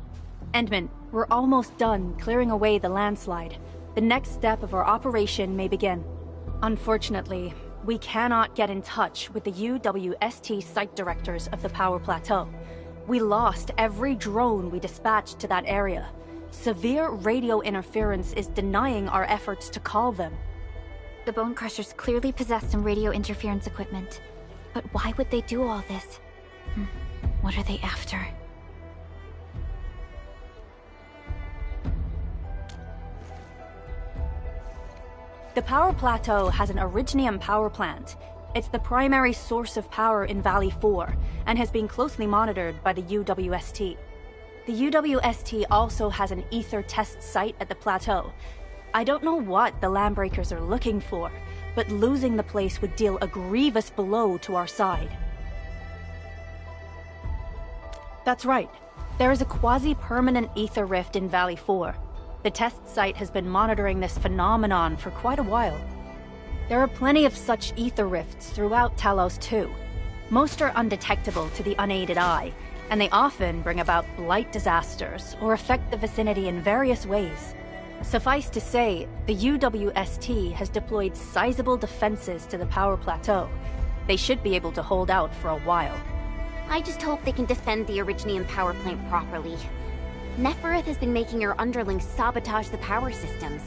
Endman, we're almost done clearing away the landslide. The next step of our operation may begin. Unfortunately, we cannot get in touch with the UWST site directors of the Power Plateau. We lost every drone we dispatched to that area. Severe radio interference is denying our efforts to call them. The Bone Crushers clearly possess some radio interference equipment. But why would they do all this? What are they after? The Power Plateau has an Originium power plant. It's the primary source of power in Valley 4, and has been closely monitored by the UWST. The UWST also has an ether test site at the plateau. I don't know what the Landbreakers are looking for, but losing the place would deal a grievous blow to our side. That's right. There is a quasi-permanent ether rift in Valley 4. The test site has been monitoring this phenomenon for quite a while. There are plenty of such ether rifts throughout Talos too. Most are undetectable to the unaided eye, and they often bring about blight disasters or affect the vicinity in various ways. Suffice to say, the UWST has deployed sizable defenses to the Power Plateau. They should be able to hold out for a while. I just hope they can defend the Originium power plant properly. Nefereth has been making her underlings sabotage the power systems.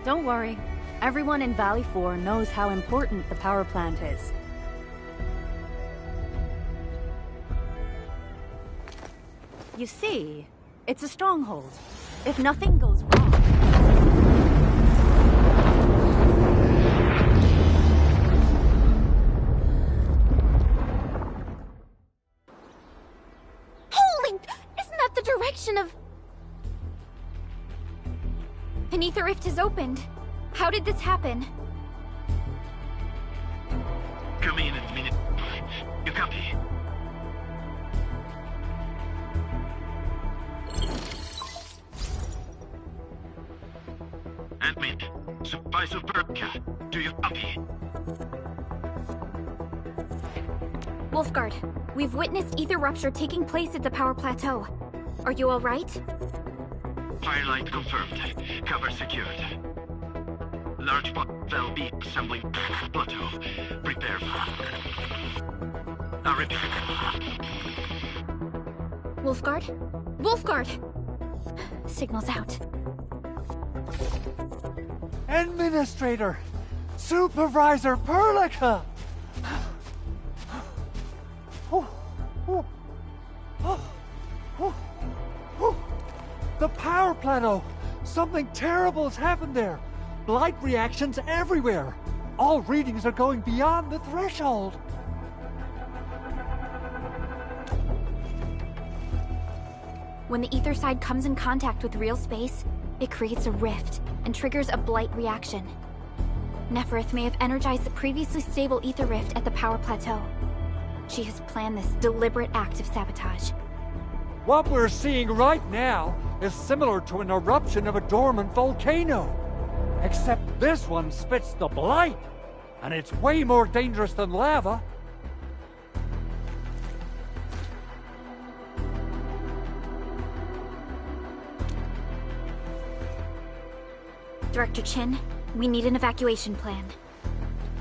Don't worry. Everyone in Valley 4 knows how important the power plant is. You see, it's a stronghold. If nothing goes wrong... Holy! Isn't that the direction of... An ether rift has opened. How did this happen? Come in a minute. You copy? Admin, Supervisor Perlica, do you copy? Wolfguard, we've witnessed ether rupture taking place at the Power Plateau. Are you all right? Firelight confirmed. Cover secured. Large Val B assembling plateau. Prepare for... repeat. Wolfguard? Wolfguard! Signal's out. Administrator! Supervisor Perlica! The power plateau! Something terrible has happened there! Blight reactions everywhere! All readings are going beyond the threshold! When the ether side comes in contact with real space, it creates a rift and triggers a blight reaction. Neferith may have energized the previously stable ether rift at the power plateau. She has planned this deliberate act of sabotage. What we're seeing right now is similar to an eruption of a dormant volcano. Except this one spits the blight, and it's way more dangerous than lava. Director Chin, we need an evacuation plan.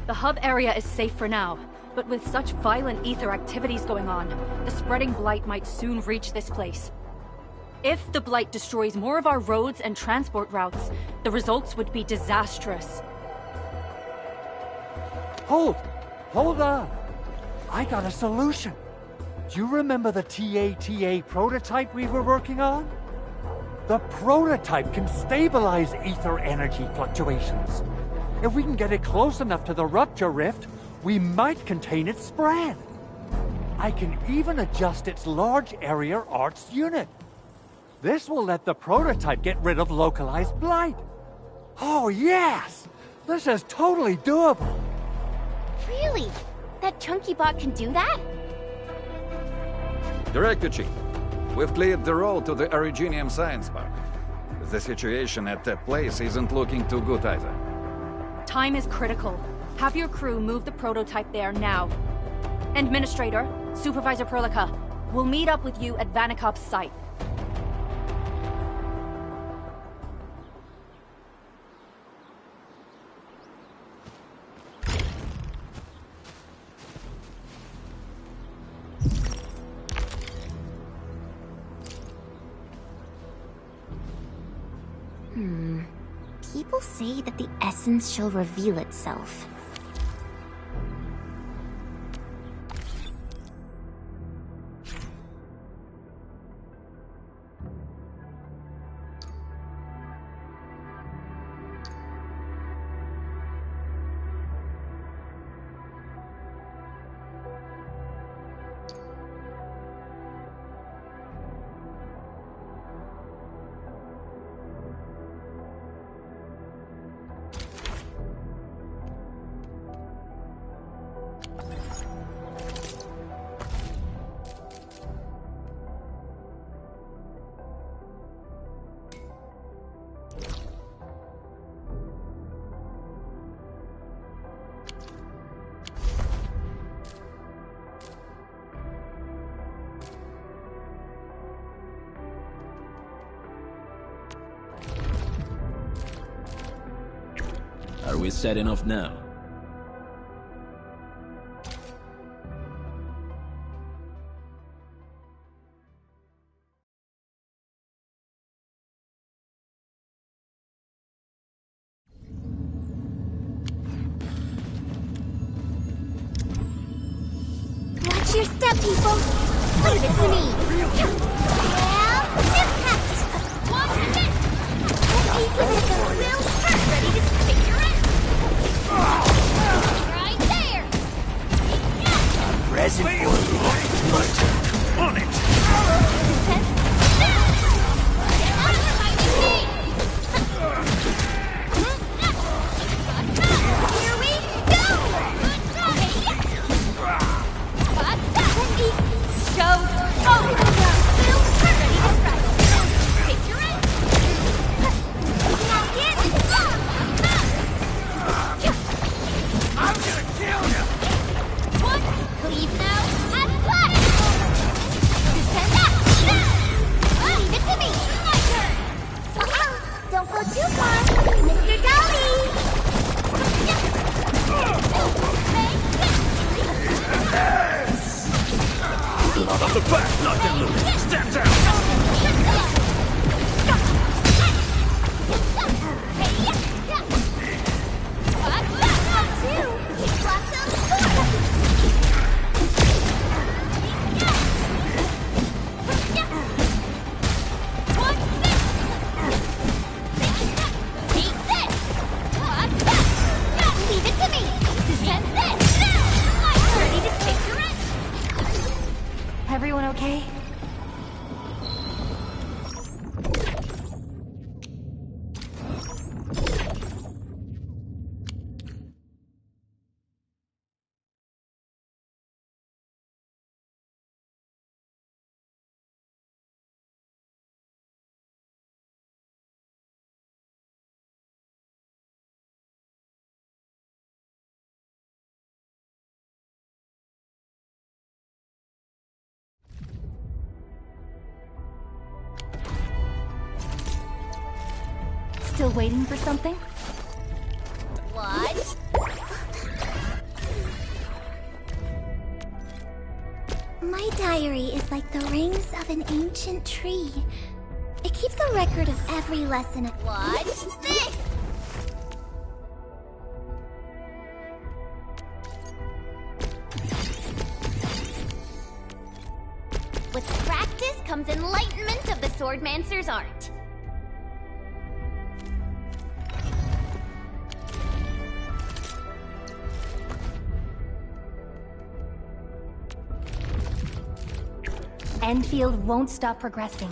The hub area is safe for now, but with such violent ether activities going on, the spreading blight might soon reach this place. If the blight destroys more of our roads and transport routes, the results would be disastrous. Hold on. I got a solution. Do you remember the TATA prototype we were working on? The prototype can stabilize ether energy fluctuations. If we can get it close enough to the rupture rift, we might contain its spread. I can even adjust its large area arts unit. This will let the prototype get rid of localized blight. Oh yes! This is totally doable. Really? That chunky bot can do that? Director Chief, we've cleared the road to the Originium Science Park. The situation at that place isn't looking too good either. Time is critical. Have your crew move the prototype there now. Administrator, Supervisor Perlica, we'll meet up with you at Vanikop's site. People say that the essence shall reveal itself. Are we setting off now? Watch your step, people! Leave it to me! Yeah, impact! Watch this! Ether will hurt! Ready to stick your ass! Right there! Present for you, but on it! Here we go! Show! Oh! Still ready to strike! Take your ass! Now get it! I'm gonna kill you! One, leave now, and fly! Descend that! okay? Still waiting for something? What? My diary is like the rings of an ancient tree. It keeps a record of every lesson. What's this? With practice comes enlightenment of the swordmancer's art. Endfield won't stop progressing.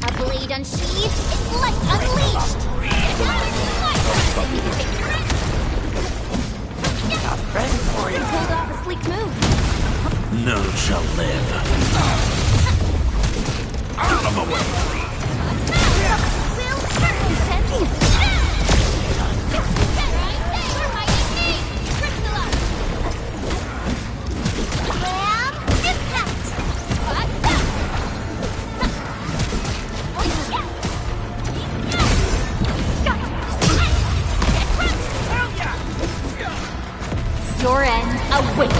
A blade unsheathed, its light unleashed! A present for you. Pulled off a sleek move. None shall live. Out of the way! Will turn! Your end awaits.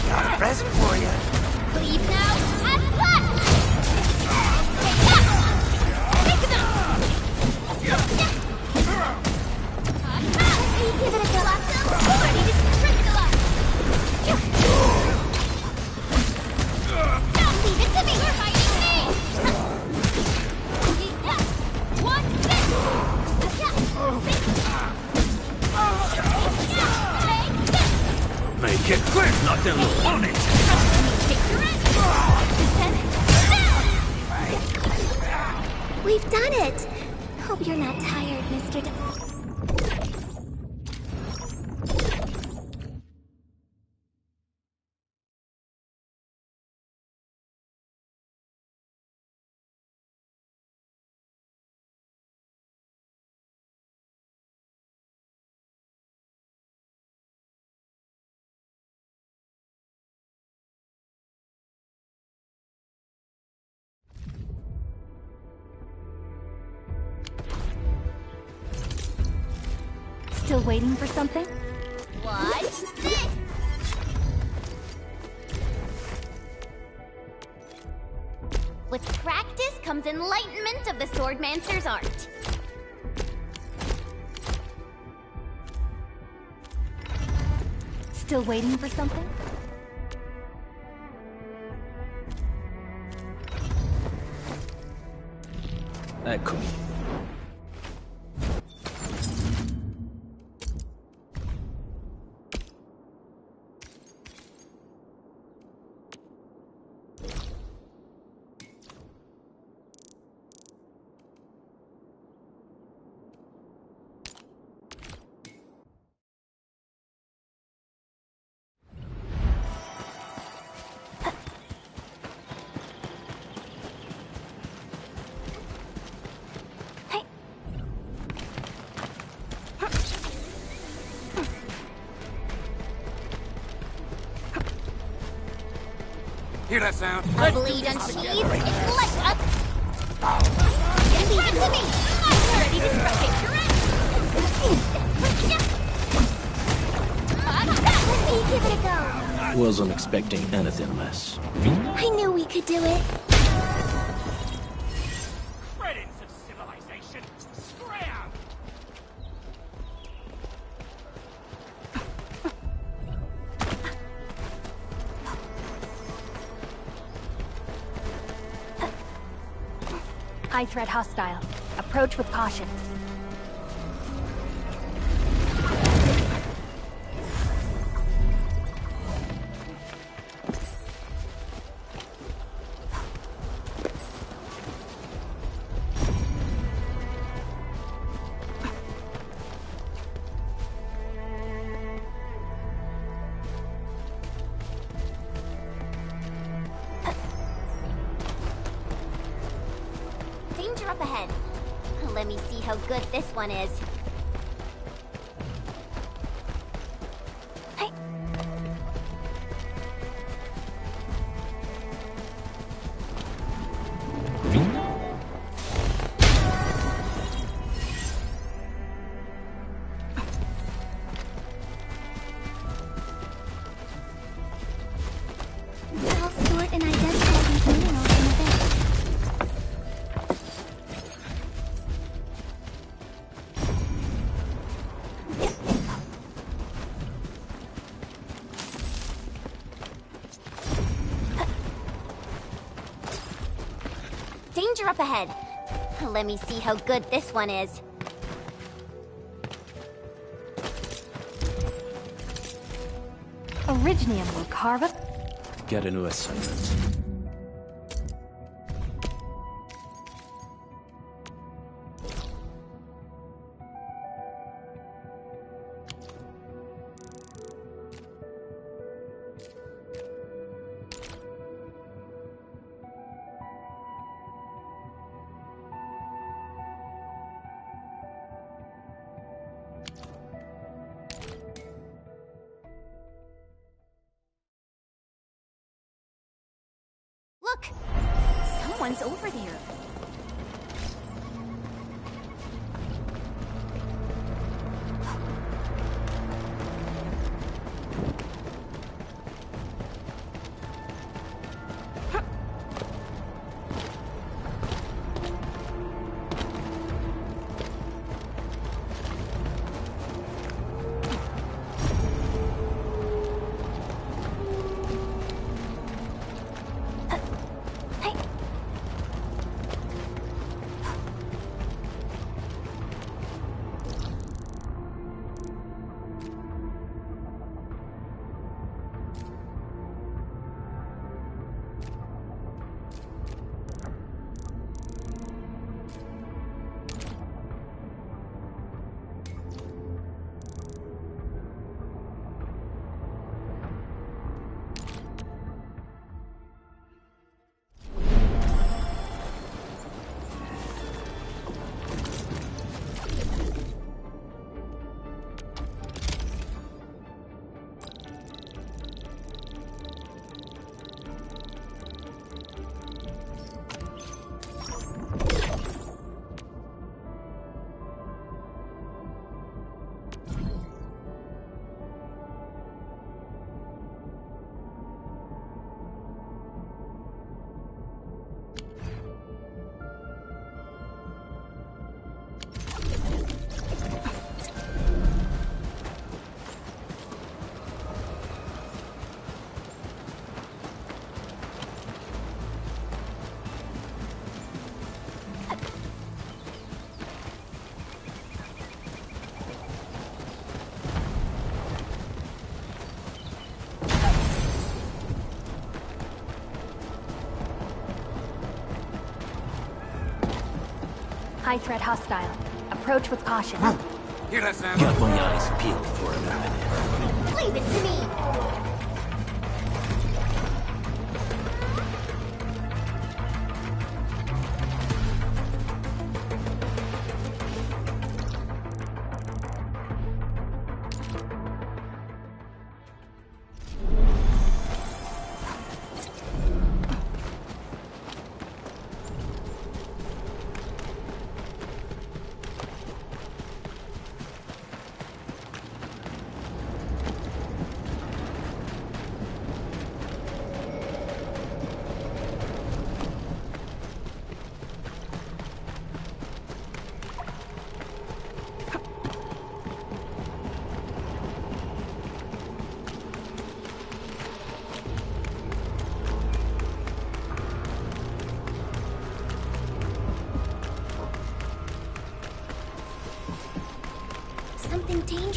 Got a present for you. Leave now, and left! Take them! Give it a go. Ready to crystallize! Leave it to me! You're fighting me! What's this? Make it quick, nothing on it. We've done it! Hope you're not tired, Mr. Still waiting for something? What's this? With practice comes enlightenment of the swordmancer's art. Still waiting for something? Eccomi. Hear that sound? A blade unsheathed, it's like a... Leave it to me! I'm ready to strike it! Let me give it a go. Wasn't expecting anything less. I knew we could do it. Credits of civilization! Scram! High threat hostile. Approach with caution. Danger up ahead. Let me see how good this one is. Hey. I'll sort and identify these minerals in a bit. Danger up ahead. Let me see how good this one is. Originium will carve up. Get a new assignment. Look! Someone's over there. High threat hostile. Approach with caution. Got my eyes peeled for an opening. Leave it to me!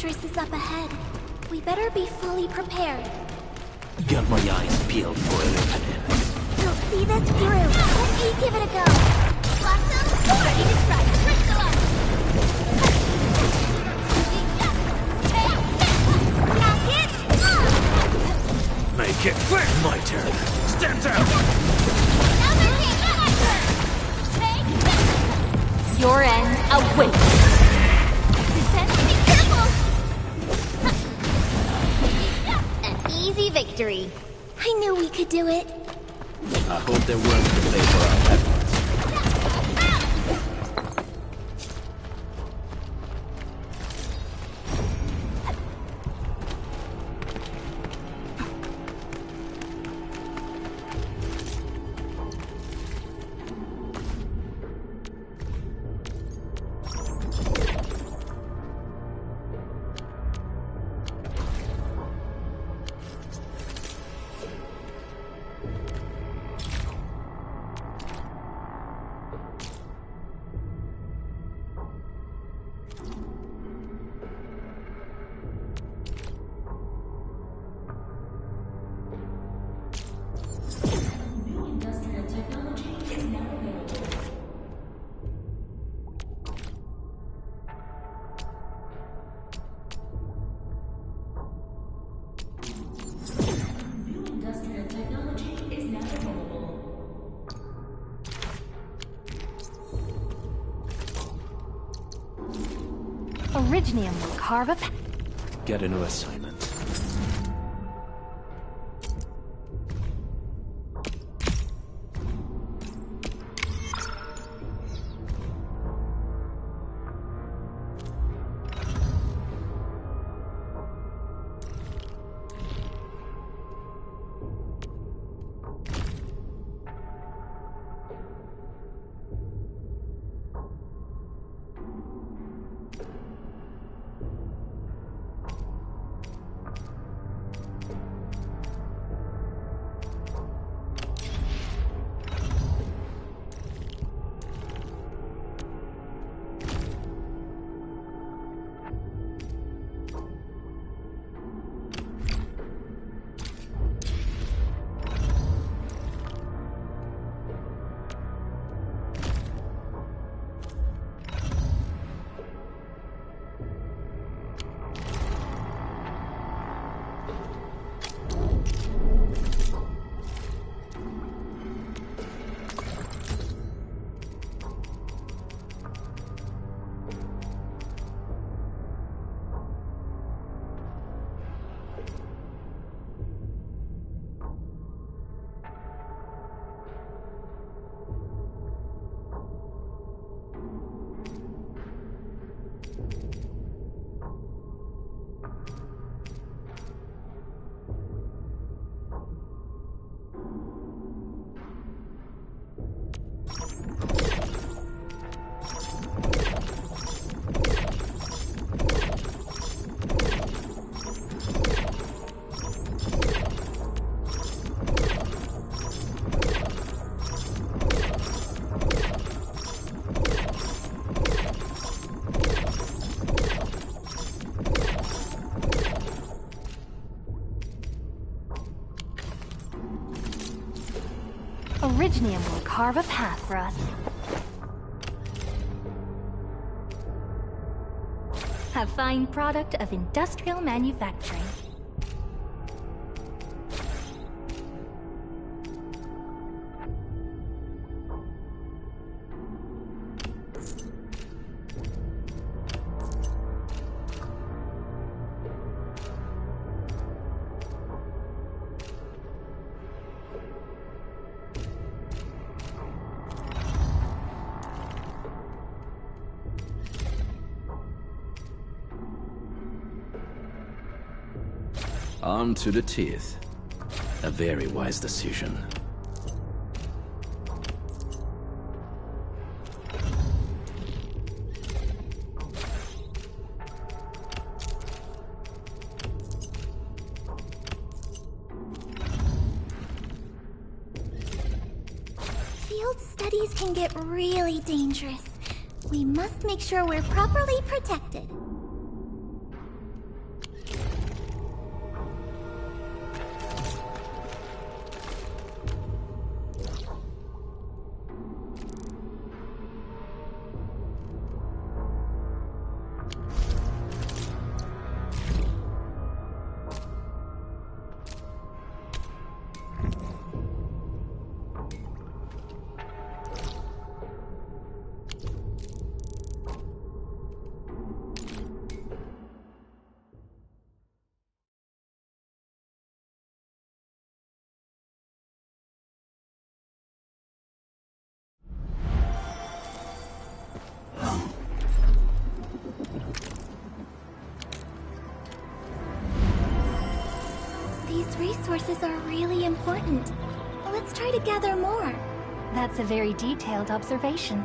dangerous is up ahead. We better be fully prepared. Got my eyes peeled for an opening. We'll see this through. Let me give it a go. Blossom, ready to strike. Crystal up. Make it quick! My turn. Stand down! Your end awaits. Descend, be careful! An easy victory. I knew we could do it. I hope they're willing to pay for our efforts. Originium will carve a path. Get a new assignment. Originium will carve a path for us. A fine product of industrial manufacturing. Armed to the teeth. A very wise decision. Field studies can get really dangerous. We must make sure we're properly protected. resources are really important. Let's try to gather more. That's a very detailed observation.